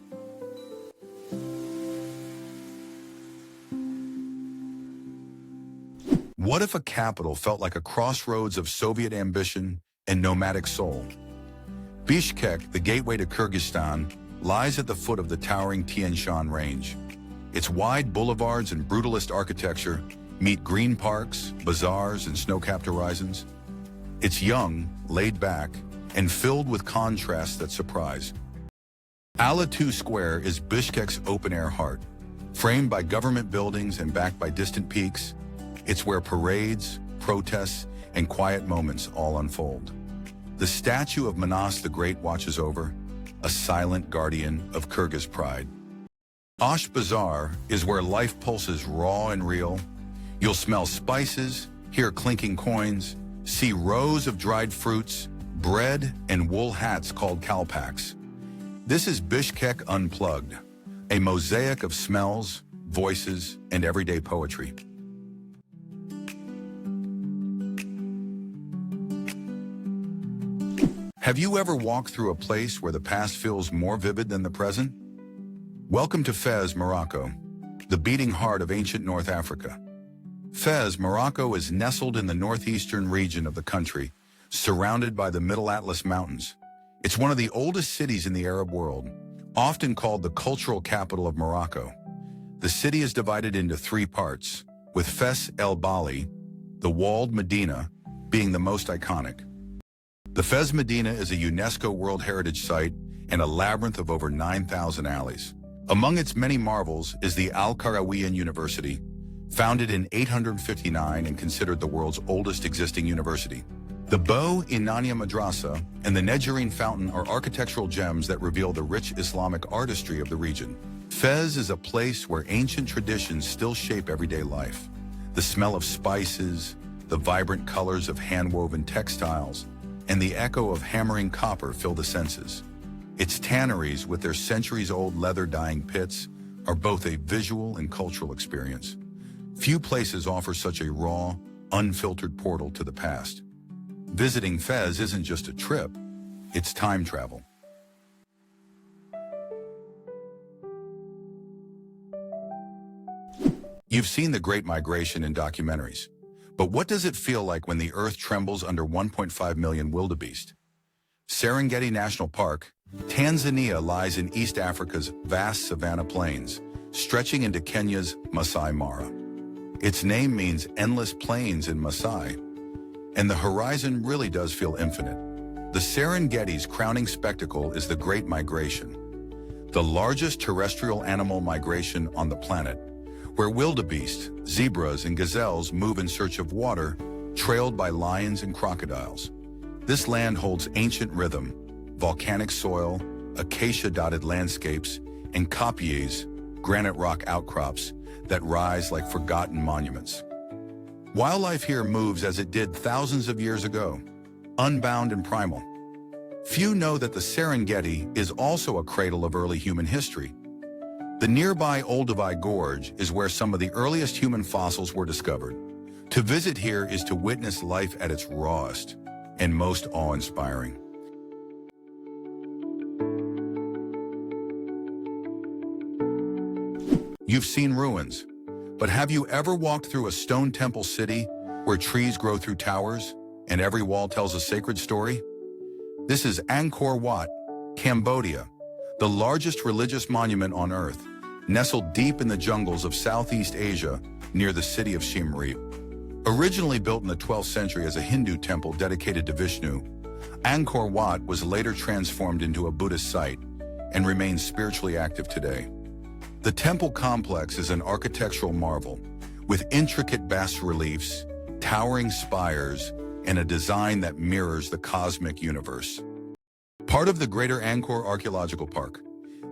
What if a capital felt like a crossroads of Soviet ambition and nomadic soul? Bishkek, the gateway to Kyrgyzstan, lies at the foot of the towering Tian Shan Range. Its wide boulevards and brutalist architecture meet green parks, bazaars, and snow-capped horizons. It's young, laid back, and filled with contrasts that surprise. Alatu Square is Bishkek's open-air heart. Framed by government buildings and backed by distant peaks, it's where parades, protests, and quiet moments all unfold. The statue of Manas the Great watches over, a silent guardian of Kyrgyz pride. Osh Bazaar is where life pulses raw and real. You'll smell spices, hear clinking coins, see rows of dried fruits, bread, and wool hats called kalpaks. This is Bishkek Unplugged, a mosaic of smells, voices, and everyday poetry. Have you ever walked through a place where the past feels more vivid than the present? Welcome to Fez, Morocco, the beating heart of ancient North Africa. Fez, Morocco is nestled in the northeastern region of the country, surrounded by the Middle Atlas Mountains. It's one of the oldest cities in the Arab world, often called the cultural capital of Morocco. The city is divided into three parts, with Fes El Bali, the walled Medina, being the most iconic. The Fez Medina is a UNESCO World Heritage Site and a labyrinth of over 9,000 alleys. Among its many marvels is the Al-Qarawiyyin University, founded in 859 and considered the world's oldest existing university. The Bo Inania Madrasa and the Nejarine Fountain are architectural gems that reveal the rich Islamic artistry of the region. Fez is a place where ancient traditions still shape everyday life. The smell of spices, the vibrant colors of hand-woven textiles, and the echo of hammering copper fill the senses. Its tanneries, with their centuries-old leather-dyeing pits, are both a visual and cultural experience. Few places offer such a raw, unfiltered portal to the past. Visiting Fez isn't just a trip, it's time travel. You've seen the Great Migration in documentaries, but what does it feel like when the earth trembles under 1.5 million wildebeest? Serengeti National Park, Tanzania lies in East Africa's vast savanna plains, stretching into Kenya's Masai Mara. Its name means endless plains in Maasai, and the horizon really does feel infinite. The Serengeti's crowning spectacle is the Great Migration, the largest terrestrial animal migration on the planet, where wildebeest, zebras, and gazelles move in search of water, trailed by lions and crocodiles. This land holds ancient rhythm, volcanic soil, acacia-dotted landscapes, and kopjes, granite rock outcrops, that rise like forgotten monuments. Wildlife here moves as it did thousands of years ago, unbound and primal. Few know that the Serengeti is also a cradle of early human history. The nearby Olduvai Gorge is where some of the earliest human fossils were discovered. To visit here is to witness life at its rawest and most awe-inspiring. You've seen ruins, but have you ever walked through a stone temple city where trees grow through towers and every wall tells a sacred story? This is Angkor Wat, Cambodia, the largest religious monument on Earth, nestled deep in the jungles of Southeast Asia near the city of Siem Reap. Originally built in the 12th century as a Hindu temple dedicated to Vishnu, Angkor Wat was later transformed into a Buddhist site and remains spiritually active today. The temple complex is an architectural marvel, with intricate bas-reliefs, towering spires, and a design that mirrors the cosmic universe. Part of the Greater Angkor Archaeological Park,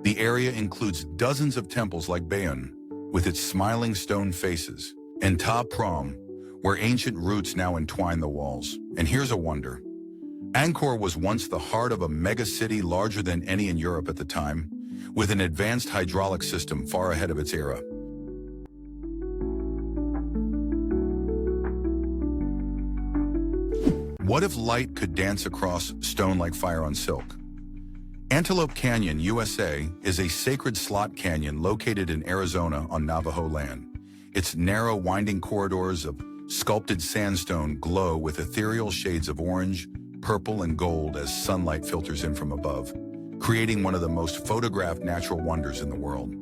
the area includes dozens of temples like Bayon, with its smiling stone faces, and Ta Prohm, where ancient roots now entwine the walls. And here's a wonder. Angkor was once the heart of a mega-city larger than any in Europe at the time, with an advanced hydraulic system far ahead of its era. What if light could dance across stone like fire on silk? Antelope Canyon, USA, is a sacred slot canyon located in Arizona on Navajo land. Its narrow, winding corridors of sculpted sandstone glow with ethereal shades of orange, purple, and gold as sunlight filters in from above, creating one of the most photographed natural wonders in the world.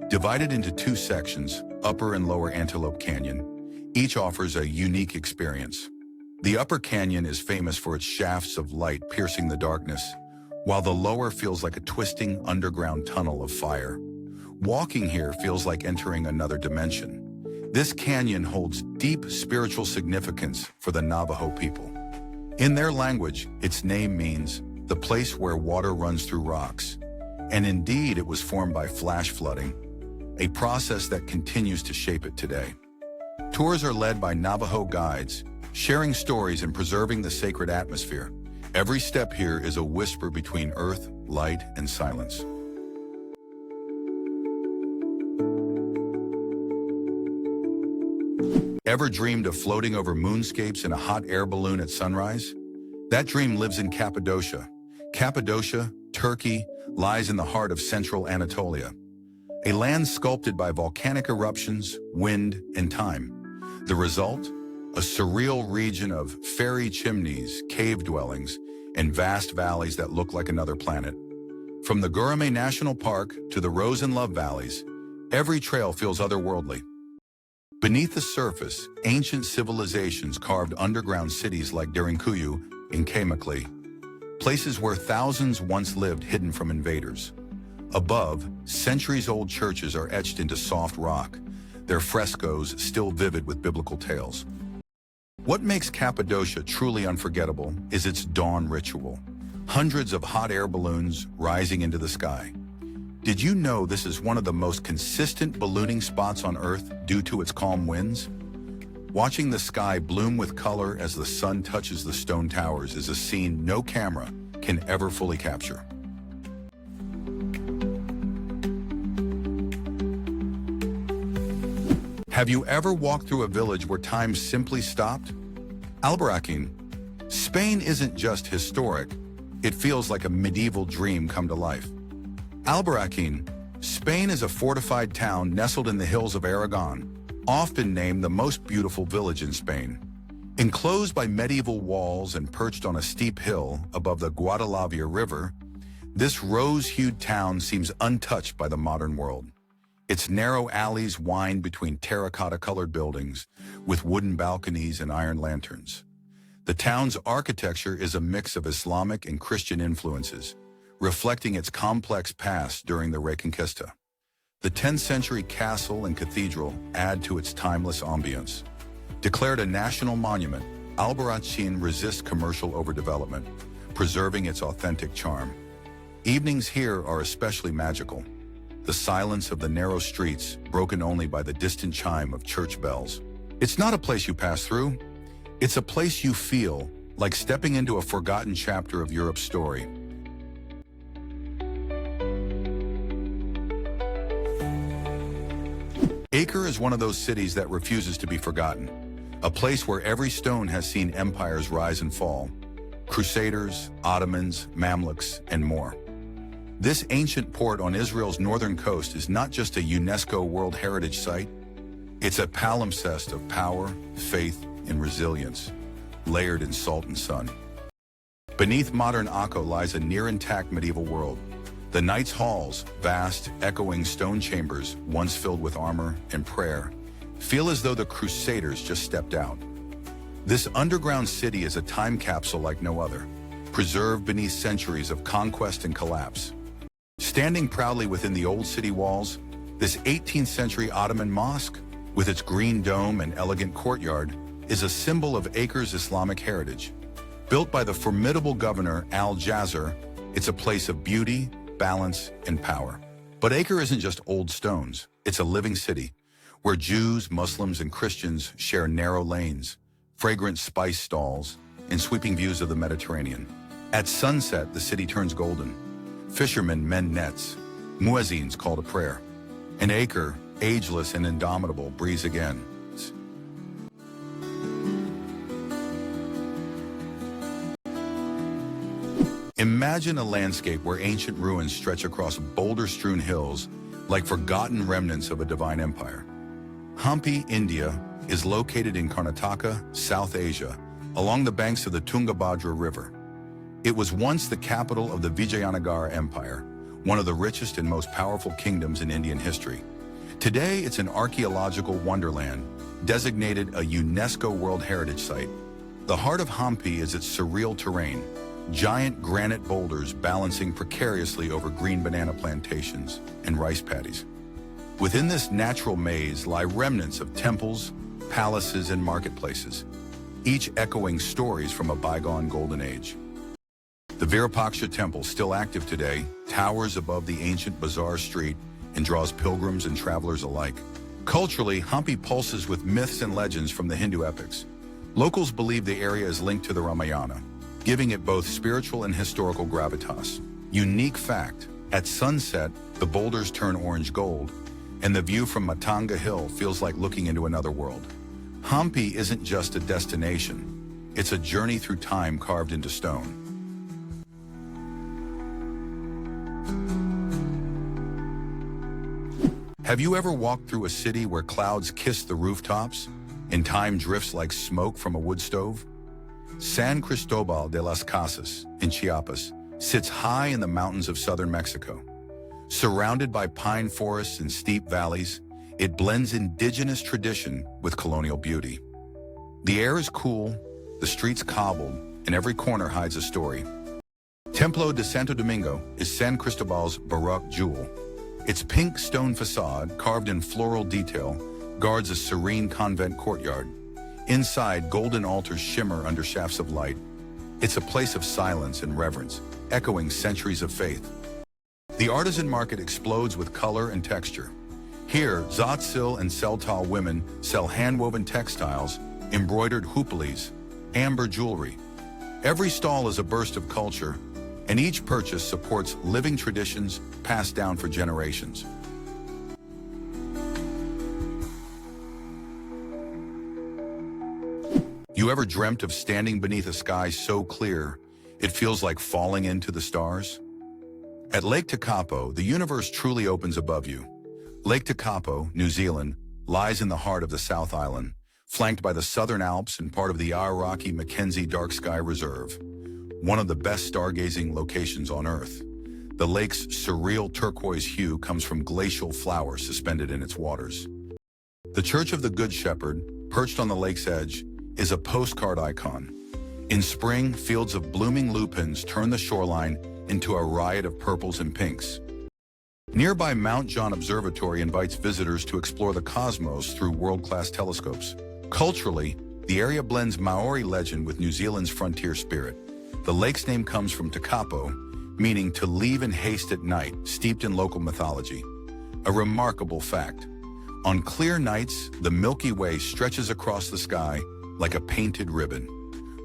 Divided into two sections, Upper and Lower Antelope Canyon, each offers a unique experience. The Upper Canyon is famous for its shafts of light piercing the darkness, while the lower feels like a twisting underground tunnel of fire. Walking here feels like entering another dimension. This canyon holds deep spiritual significance for the Navajo people. In their language, its name means the place where water runs through rocks. And indeed, it was formed by flash flooding, a process that continues to shape it today. Tours are led by Navajo guides, sharing stories and preserving the sacred atmosphere. Every step here is a whisper between earth, light, and silence. Ever dreamed of floating over moonscapes in a hot air balloon at sunrise? That dream lives in Cappadocia. Cappadocia, Turkey, lies in the heart of central Anatolia, a land sculpted by volcanic eruptions, wind, and time. The result? A surreal region of fairy chimneys, cave dwellings, and vast valleys that look like another planet. From the Gurame National Park to the Rose and Love Valleys, every trail feels otherworldly. Beneath the surface, ancient civilizations carved underground cities like Derinkuyu and Kamakli, places where thousands once lived hidden from invaders. Above, centuries-old churches are etched into soft rock, their frescoes still vivid with biblical tales. What makes Cappadocia truly unforgettable is its dawn ritual. Hundreds of hot air balloons rising into the sky. Did you know this is one of the most consistent ballooning spots on Earth due to its calm winds? Watching the sky bloom with color as the sun touches the stone towers is a scene no camera can ever fully capture. Have you ever walked through a village where time simply stopped? Albarracin. Spain isn't just historic, it feels like a medieval dream come to life. Albarracin, Spain is a fortified town nestled in the hills of Aragon, often named the most beautiful village in Spain. Enclosed by medieval walls and perched on a steep hill above the Guadalquivir River, this rose-hued town seems untouched by the modern world. Its narrow alleys wind between terracotta-colored buildings with wooden balconies and iron lanterns. The town's architecture is a mix of Islamic and Christian influences, reflecting its complex past during the Reconquista. The 10th century castle and cathedral add to its timeless ambience. Declared a national monument, Albarracin resists commercial overdevelopment, preserving its authentic charm. Evenings here are especially magical. The silence of the narrow streets, broken only by the distant chime of church bells. It's not a place you pass through. It's a place you feel, like stepping into a forgotten chapter of Europe's story. Acre is one of those cities that refuses to be forgotten. A place where every stone has seen empires rise and fall. Crusaders, Ottomans, Mamluks, and more. This ancient port on Israel's northern coast is not just a UNESCO World Heritage Site. It's a palimpsest of power, faith, and resilience, layered in salt and sun. Beneath modern Akko lies a near-intact medieval world. The Knights' Halls, vast, echoing stone chambers, once filled with armor and prayer, feel as though the Crusaders just stepped out. This underground city is a time capsule like no other, preserved beneath centuries of conquest and collapse. Standing proudly within the old city walls, this 18th century Ottoman mosque, with its green dome and elegant courtyard, is a symbol of Acre's Islamic heritage. Built by the formidable governor Al-Jazir, it's a place of beauty, balance, and power. But Acre isn't just old stones. It's a living city, where Jews, Muslims, and Christians share narrow lanes, fragrant spice stalls, and sweeping views of the Mediterranean. At sunset, the city turns golden. Fishermen mend nets, muezzins call to prayer, and Acre, ageless and indomitable, breathes again. Imagine a landscape where ancient ruins stretch across boulder-strewn hills like forgotten remnants of a divine empire. Hampi, India, is located in Karnataka, South Asia, along the banks of the Tungabhadra River. It was once the capital of the Vijayanagara Empire, one of the richest and most powerful kingdoms in Indian history. Today, it's an archaeological wonderland, designated a UNESCO World Heritage Site. The heart of Hampi is its surreal terrain, giant granite boulders balancing precariously over green banana plantations and rice paddies. Within this natural maze lie remnants of temples, palaces, and marketplaces, each echoing stories from a bygone golden age. The Virupaksha Temple, still active today, towers above the ancient bazaar street and draws pilgrims and travelers alike. Culturally, Hampi pulses with myths and legends from the Hindu epics. Locals believe the area is linked to the Ramayana, giving it both spiritual and historical gravitas. Unique fact, at sunset, the boulders turn orange gold, and the view from Matanga Hill feels like looking into another world. Hampi isn't just a destination, it's a journey through time carved into stone. Have you ever walked through a city where clouds kiss the rooftops and time drifts like smoke from a wood stove? San Cristobal de las Casas in Chiapas sits high in the mountains of southern Mexico. Surrounded by pine forests and steep valleys, it blends indigenous tradition with colonial beauty. The air is cool, the streets cobbled, and every corner hides a story. Templo de Santo Domingo is San Cristobal's Baroque jewel. Its pink stone facade, carved in floral detail, guards a serene convent courtyard. Inside, golden altars shimmer under shafts of light. It's a place of silence and reverence, echoing centuries of faith. The artisan market explodes with color and texture. Here, Tzotzil and Seltal women sell hand-woven textiles, embroidered hupulis, amber jewelry. Every stall is a burst of culture, and each purchase supports living traditions passed down for generations. You ever dreamt of standing beneath a sky so clear, it feels like falling into the stars? At Lake Tekapo, the universe truly opens above you. Lake Tekapo, New Zealand, lies in the heart of the South Island, flanked by the Southern Alps and part of the Aoraki Mackenzie Dark Sky Reserve, one of the best stargazing locations on Earth. The lake's surreal turquoise hue comes from glacial flowers suspended in its waters. The Church of the Good Shepherd, perched on the lake's edge, is a postcard icon. In spring, fields of blooming lupins turn the shoreline into a riot of purples and pinks. Nearby Mount John Observatory invites visitors to explore the cosmos through world-class telescopes. Culturally, the area blends Maori legend with New Zealand's frontier spirit. The lake's name comes from Tekapo, meaning to leave in haste at night, steeped in local mythology. A remarkable fact. On clear nights, the Milky Way stretches across the sky like a painted ribbon.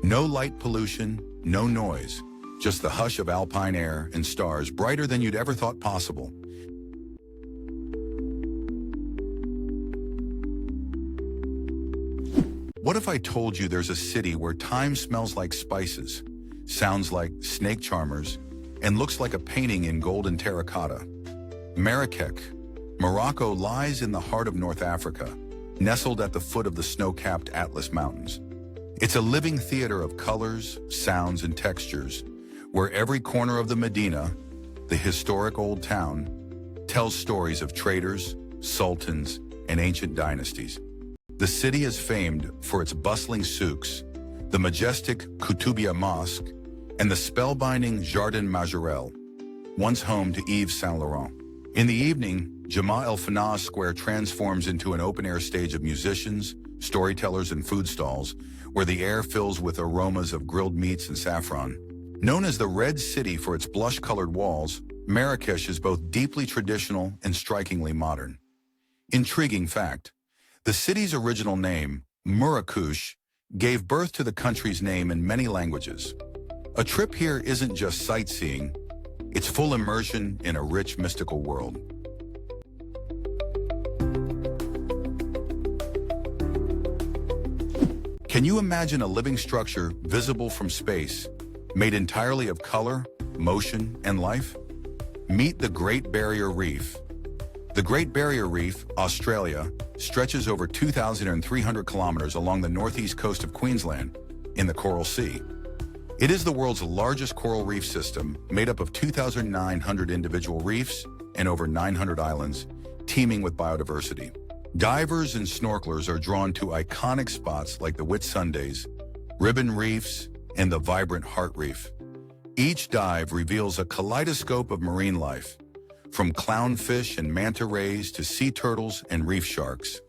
No light pollution, no noise, just the hush of alpine air and stars brighter than you'd ever thought possible. What if I told you there's a city where time smells like spices, sounds like snake charmers, and looks like a painting in gold and terracotta? Marrakech, Morocco lies in the heart of North Africa, nestled at the foot of the snow-capped Atlas Mountains. It's a living theater of colors, sounds, and textures, where every corner of the Medina, the historic old town, tells stories of traders, sultans, and ancient dynasties. The city is famed for its bustling souks, the majestic Koutoubia Mosque, and the spellbinding Jardin Majorelle, once home to Yves Saint Laurent. In the evening, Jemaa el-Fnaa Square transforms into an open-air stage of musicians, storytellers, and food stalls, where the air fills with aromas of grilled meats and saffron. Known as the Red City for its blush-colored walls, Marrakesh is both deeply traditional and strikingly modern. Intriguing fact. The city's original name, Marrakech, gave birth to the country's name in many languages. A trip here isn't just sightseeing, it's full immersion in a rich, mystical world. Can you imagine a living structure visible from space, made entirely of color, motion, and life? Meet the Great Barrier Reef. The Great Barrier Reef, Australia, stretches over 2,300 kilometers along the northeast coast of Queensland, in the Coral Sea. It is the world's largest coral reef system, made up of 2,900 individual reefs and over 900 islands, teeming with biodiversity. Divers and snorkelers are drawn to iconic spots like the Whitsundays, Ribbon Reefs, and the vibrant Heart Reef. Each dive reveals a kaleidoscope of marine life, from clownfish and manta rays to sea turtles and reef sharks.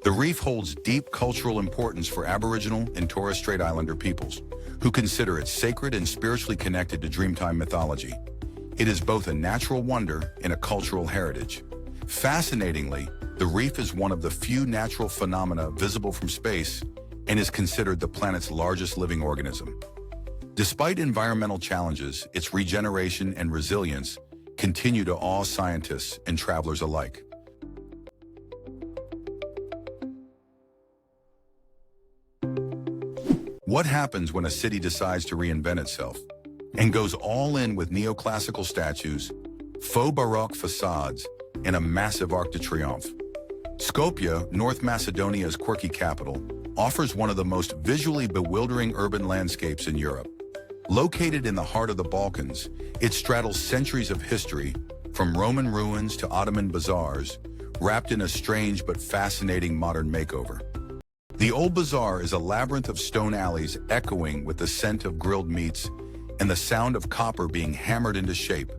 The reef holds deep cultural importance for Aboriginal and Torres Strait Islander peoples, who consider it sacred and spiritually connected to Dreamtime mythology. It is both a natural wonder and a cultural heritage. Fascinatingly, the reef is one of the few natural phenomena visible from space and is considered the planet's largest living organism. Despite environmental challenges, its regeneration and resilience continue to awe scientists and travelers alike. What happens when a city decides to reinvent itself and goes all in with neoclassical statues, faux Baroque facades, and a massive Arc de Triomphe? Skopje, North Macedonia's quirky capital, offers one of the most visually bewildering urban landscapes in Europe. Located in the heart of the Balkans, it straddles centuries of history, from Roman ruins to Ottoman bazaars, wrapped in a strange but fascinating modern makeover. The Old Bazaar is a labyrinth of stone alleys echoing with the scent of grilled meats and the sound of copper being hammered into shape.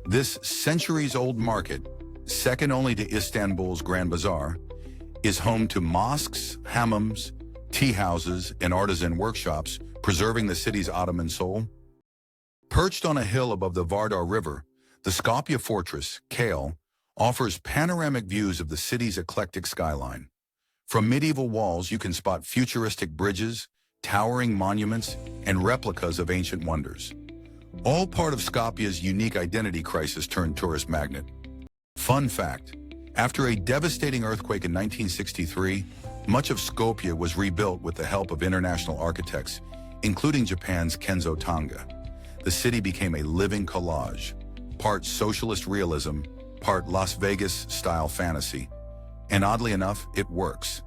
This centuries-old market, second only to Istanbul's Grand Bazaar, is home to mosques, hammams, tea houses, and artisan workshops, preserving the city's Ottoman soul. Perched on a hill above the Vardar River, the Skopje Fortress, Kale, offers panoramic views of the city's eclectic skyline. From medieval walls, you can spot futuristic bridges, towering monuments, and replicas of ancient wonders. All part of Skopje's unique identity crisis turned tourist magnet. Fun fact, after a devastating earthquake in 1963, much of Skopje was rebuilt with the help of international architects, including Japan's Kenzo Tanga. The city became a living collage, part socialist realism, part Las Vegas-style fantasy. And oddly enough, it works.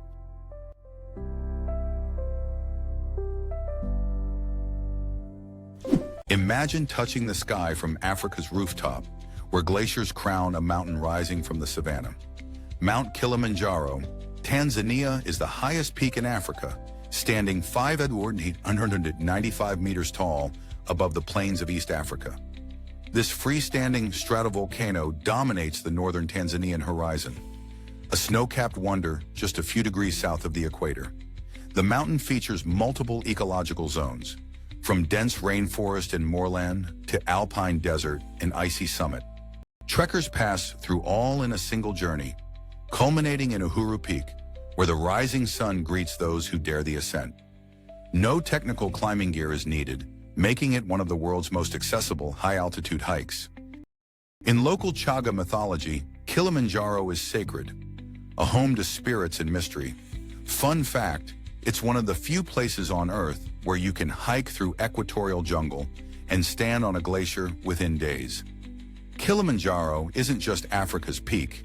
Imagine touching the sky from Africa's rooftop, where glaciers crown a mountain rising from the savannah. Mount Kilimanjaro, Tanzania, is the highest peak in Africa, standing 5,895 meters tall above the plains of East Africa. This freestanding stratovolcano dominates the northern Tanzanian horizon, a snow-capped wonder just a few degrees south of the equator. The mountain features multiple ecological zones, from dense rainforest and moorland to alpine desert and icy summit. Trekkers pass through all in a single journey, culminating in Uhuru Peak, where the rising sun greets those who dare the ascent. No technical climbing gear is needed, making it one of the world's most accessible high-altitude hikes. In local Chaga mythology, Kilimanjaro is sacred, a home to spirits and mystery. Fun fact, it's one of the few places on Earth where you can hike through equatorial jungle and stand on a glacier within days. Kilimanjaro isn't just Africa's peak,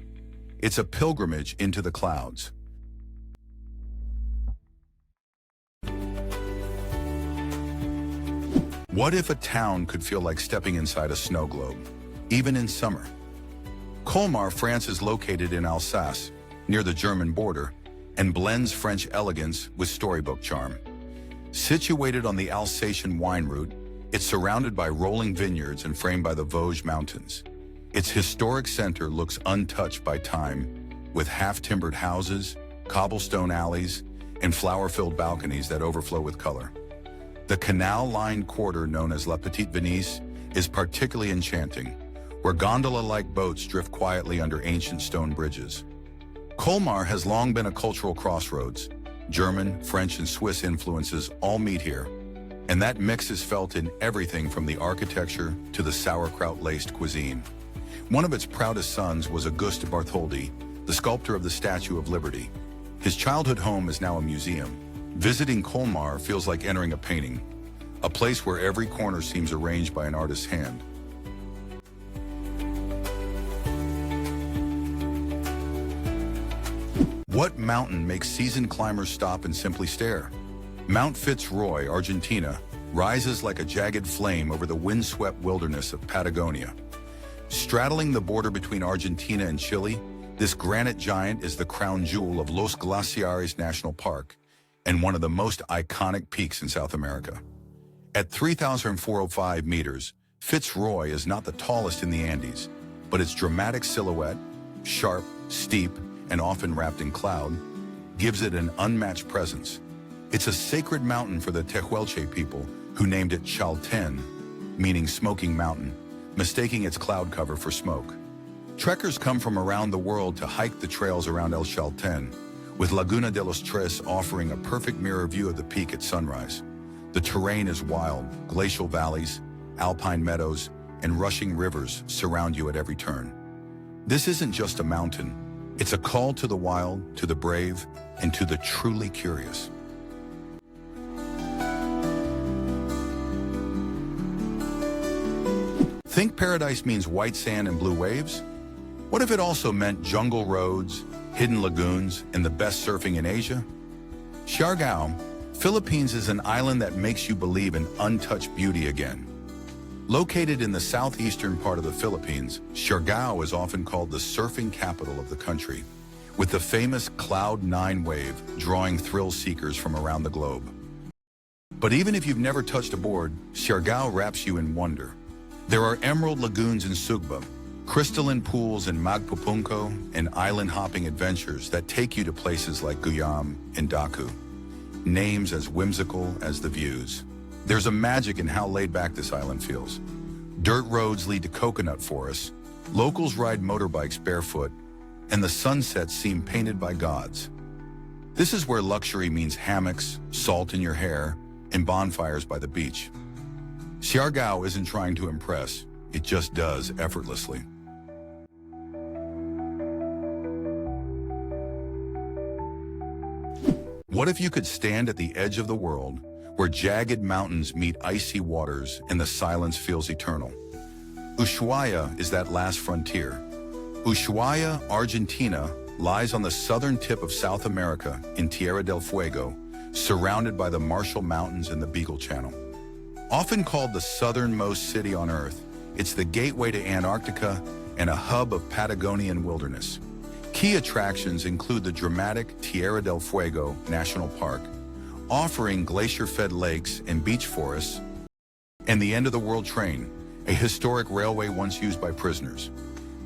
it's a pilgrimage into the clouds. What if a town could feel like stepping inside a snow globe, even in summer? Colmar, France is located in Alsace, near the German border, and blends French elegance with storybook charm. Situated on the Alsatian wine route, it's surrounded by rolling vineyards and framed by the Vosges Mountains. Its historic center looks untouched by time, with half-timbered houses, cobblestone alleys, and flower-filled balconies that overflow with color. The canal-lined quarter known as La Petite Venise is particularly enchanting, where gondola-like boats drift quietly under ancient stone bridges. Colmar has long been a cultural crossroads. German, French, and Swiss influences all meet here, and that mix is felt in everything from the architecture to the sauerkraut-laced cuisine. One of its proudest sons was Auguste Bartholdi, the sculptor of the Statue of Liberty. His childhood home is now a museum. Visiting Colmar feels like entering a painting, a place where every corner seems arranged by an artist's hand. What mountain makes seasoned climbers stop and simply stare? Mount Fitzroy, Argentina, rises like a jagged flame over the windswept wilderness of Patagonia. Straddling the border between Argentina and Chile, this granite giant is the crown jewel of Los Glaciares National Park and one of the most iconic peaks in South America. At 3,405 meters, Fitzroy is not the tallest in the Andes, but its dramatic silhouette, sharp, steep, and often wrapped in cloud, gives it an unmatched presence. It's a sacred mountain for the Tehuelche people, who named it Chalten, meaning smoking mountain, mistaking its cloud cover for smoke. Trekkers come from around the world to hike the trails around El Chalten, with Laguna de los Tres offering a perfect mirror view of the peak at sunrise. The terrain is wild, glacial valleys, alpine meadows, and rushing rivers surround you at every turn. This isn't just a mountain, it's a call to the wild, to the brave, and to the truly curious. Think paradise means white sand and blue waves? What if it also meant jungle roads, hidden lagoons, and the best surfing in Asia? Siargao, Philippines is an island that makes you believe in untouched beauty again. Located in the southeastern part of the Philippines, Siargao is often called the surfing capital of the country, with the famous Cloud 9 wave drawing thrill seekers from around the globe. But even if you've never touched a board, Siargao wraps you in wonder. There are emerald lagoons in Sugba, crystalline pools in Magpupunco, and island-hopping adventures that take you to places like Guyam and Daku, names as whimsical as the views. There's a magic in how laid back this island feels. Dirt roads lead to coconut forests, locals ride motorbikes barefoot, and the sunsets seem painted by gods. This is where luxury means hammocks, salt in your hair, and bonfires by the beach. Siargao isn't trying to impress, it just does effortlessly. What if you could stand at the edge of the world, where jagged mountains meet icy waters and the silence feels eternal? Ushuaia is that last frontier. Ushuaia, Argentina, lies on the southern tip of South America in Tierra del Fuego, surrounded by the Marshall Mountains and the Beagle Channel. Often called the southernmost city on Earth, it's the gateway to Antarctica and a hub of Patagonian wilderness. Key attractions include the dramatic Tierra del Fuego National Park, offering glacier-fed lakes and beech forests, and the End-of-the-World Train, a historic railway once used by prisoners.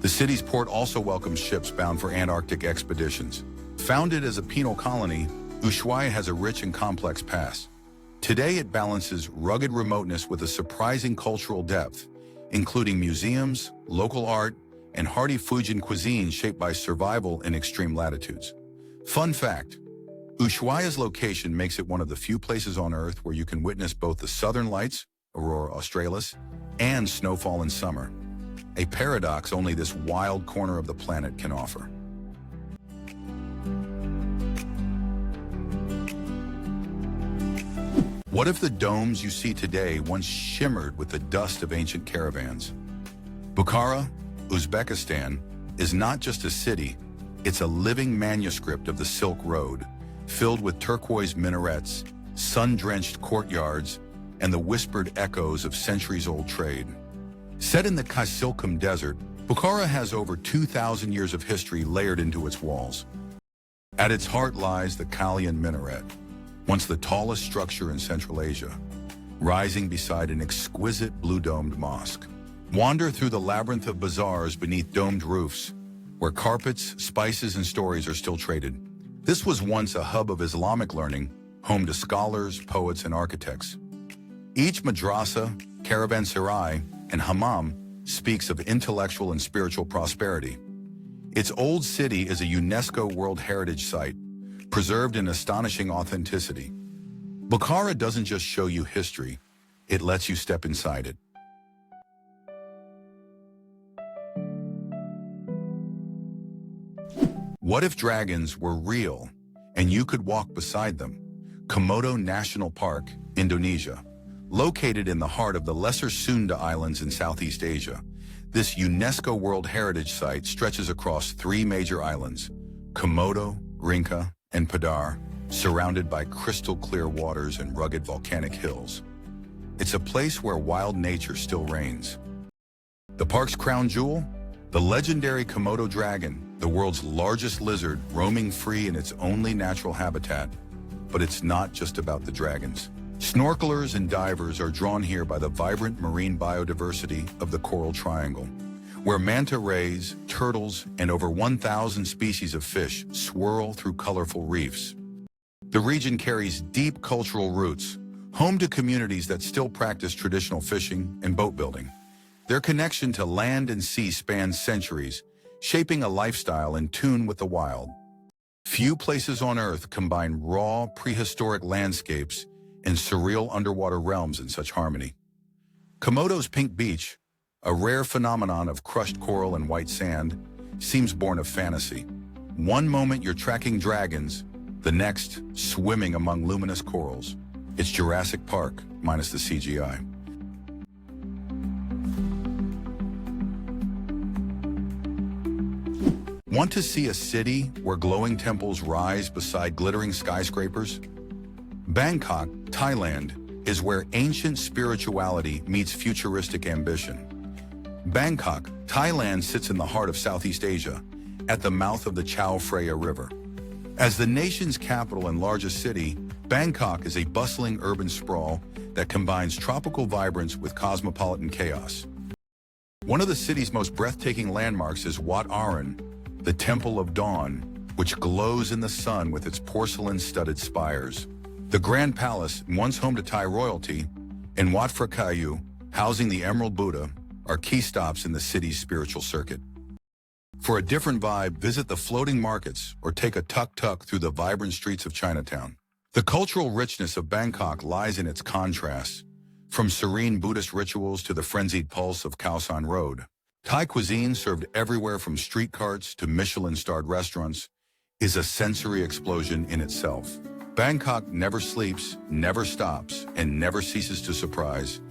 The city's port also welcomes ships bound for Antarctic expeditions. Founded as a penal colony, Ushuaia has a rich and complex past. Today it balances rugged remoteness with a surprising cultural depth, including museums, local art, and hearty Fujian cuisine shaped by survival in extreme latitudes. Fun fact, Ushuaia's location makes it one of the few places on Earth where you can witness both the southern lights, Aurora Australis, and snowfall in summer, a paradox only this wild corner of the planet can offer. What if the domes you see today once shimmered with the dust of ancient caravans? Bukhara, Uzbekistan, is not just a city, it's a living manuscript of the Silk Road, filled with turquoise minarets, sun-drenched courtyards, and the whispered echoes of centuries-old trade. Set in the Kaisilkum Desert, Bukhara has over 2,000 years of history layered into its walls. At its heart lies the Kalian Minaret, once the tallest structure in Central Asia, rising beside an exquisite blue-domed mosque. Wander through the labyrinth of bazaars beneath domed roofs, where carpets, spices, and stories are still traded. This was once a hub of Islamic learning, home to scholars, poets, and architects. Each madrasa, caravanserai, and hammam speaks of intellectual and spiritual prosperity. Its old city is a UNESCO World Heritage Site, preserved in astonishing authenticity. Bukhara doesn't just show you history, it lets you step inside it. What if dragons were real and you could walk beside them? Komodo National Park, Indonesia. Located in the heart of the Lesser Sunda Islands in Southeast Asia, this UNESCO World Heritage Site stretches across 3 major islands, Komodo, Rinca, and Padar, surrounded by crystal-clear waters and rugged volcanic hills. It's a place where wild nature still reigns. The park's crown jewel? The legendary Komodo dragon, the world's largest lizard roaming free in its only natural habitat. But it's not just about the dragons. Snorkelers and divers are drawn here by the vibrant marine biodiversity of the Coral Triangle, where manta rays, turtles, and over 1,000 species of fish swirl through colorful reefs. The region carries deep cultural roots, home to communities that still practice traditional fishing and boat building. Their connection to land and sea spans centuries, shaping a lifestyle in tune with the wild. Few places on Earth combine raw, prehistoric landscapes and surreal underwater realms in such harmony. Komodo's Pink Beach, a rare phenomenon of crushed coral and white sand, seems born of fantasy. One moment you're tracking dragons, the next swimming among luminous corals. It's Jurassic Park, minus the CGI. Want to see a city where glowing temples rise beside glittering skyscrapers? Bangkok, Thailand, is where ancient spirituality meets futuristic ambition. Bangkok, Thailand sits in the heart of Southeast Asia, at the mouth of the Chao Phraya River. As the nation's capital and largest city, Bangkok is a bustling urban sprawl that combines tropical vibrance with cosmopolitan chaos. One of the city's most breathtaking landmarks is Wat Arun, the Temple of Dawn, which glows in the sun with its porcelain-studded spires. The Grand Palace, once home to Thai royalty, and Wat Phra Kaew, housing the Emerald Buddha, are key stops in the city's spiritual circuit. For a different vibe, visit the floating markets or take a tuk-tuk through the vibrant streets of Chinatown. The cultural richness of Bangkok lies in its contrasts, from serene Buddhist rituals to the frenzied pulse of Khao San Road. Thai cuisine, served everywhere from street carts to Michelin-starred restaurants, is a sensory explosion in itself. Bangkok never sleeps, never stops, and never ceases to surprise.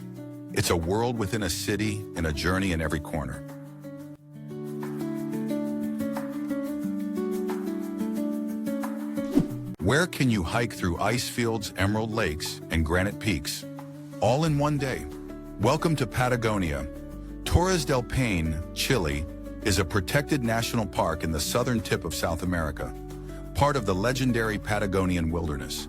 It's a world within a city and a journey in every corner. Where can you hike through ice fields, emerald lakes, and granite peaks, all in one day? Welcome to Patagonia. Torres del Paine, Chile, is a protected national park in the southern tip of South America, part of the legendary Patagonian wilderness.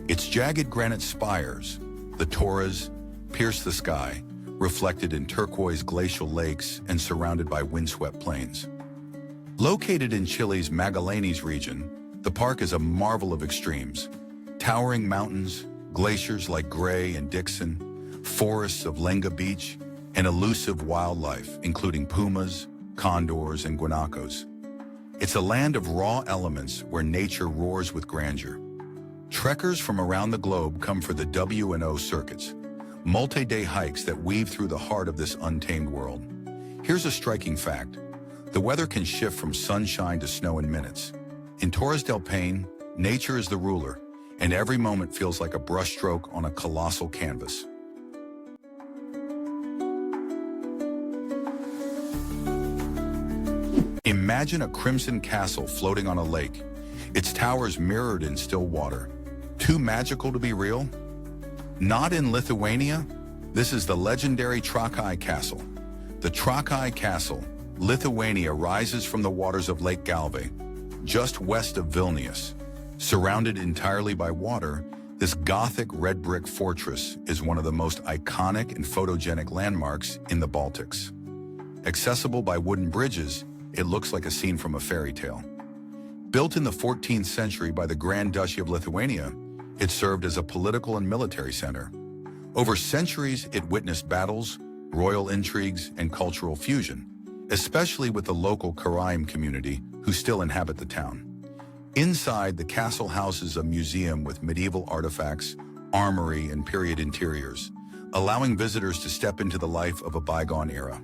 Its jagged granite spires, the Torres, pierce the sky, reflected in turquoise glacial lakes and surrounded by windswept plains. Located in Chile's Magallanes region, the park is a marvel of extremes. Towering mountains, glaciers like Gray and Dixon, forests of Lenga Beach, and elusive wildlife, including pumas, condors, and guanacos. It's a land of raw elements where nature roars with grandeur. Trekkers from around the globe come for the W&O circuits, multi-day hikes that weave through the heart of this untamed world. Here's a striking fact. The weather can shift from sunshine to snow in minutes. In Torres del Paine, nature is the ruler, and every moment feels like a brushstroke on a colossal canvas. Imagine a crimson castle floating on a lake, its towers mirrored in still water. Too magical to be real? Not in Lithuania. This is the legendary Trakai Castle. The Trakai Castle, Lithuania, rises from the waters of Lake Galve, just west of Vilnius. Surrounded entirely by water, this Gothic red brick fortress is one of the most iconic and photogenic landmarks in the Baltics. Accessible by wooden bridges, it looks like a scene from a fairy tale. Built in the 14th century by the Grand Duchy of Lithuania, it served as a political and military center. Over centuries, it witnessed battles, royal intrigues, and cultural fusion, especially with the local Karaim community who still inhabit the town. Inside, the castle houses a museum with medieval artifacts, armory, and period interiors, allowing visitors to step into the life of a bygone era.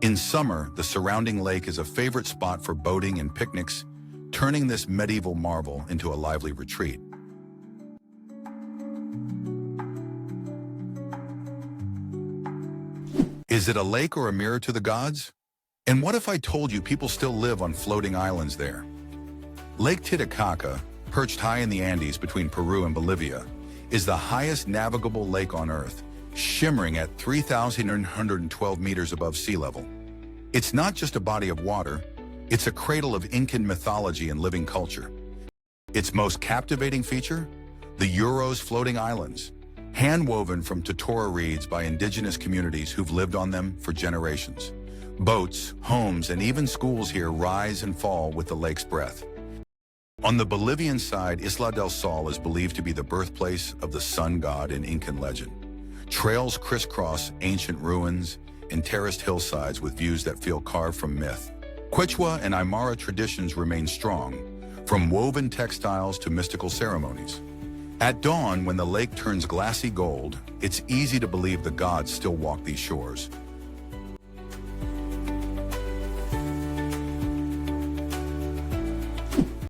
In summer, the surrounding lake is a favorite spot for boating and picnics, turning this medieval marvel into a lively retreat. Is it a lake or a mirror to the gods? And what if I told you people still live on floating islands there? Lake Titicaca, perched high in the Andes between Peru and Bolivia, is the highest navigable lake on Earth, shimmering at 3,912 meters above sea level. It's not just a body of water, it's a cradle of Incan mythology and living culture. Its most captivating feature? The Uros floating islands, hand-woven from totora reeds by indigenous communities who've lived on them for generations. Boats, homes, and even schools here rise and fall with the lake's breath. On the Bolivian side, Isla del Sol is believed to be the birthplace of the sun god in Incan legend. Trails crisscross ancient ruins and terraced hillsides with views that feel carved from myth. Quechua and Aymara traditions remain strong, from woven textiles to mystical ceremonies. At dawn, when the lake turns glassy gold, it's easy to believe the gods still walk these shores.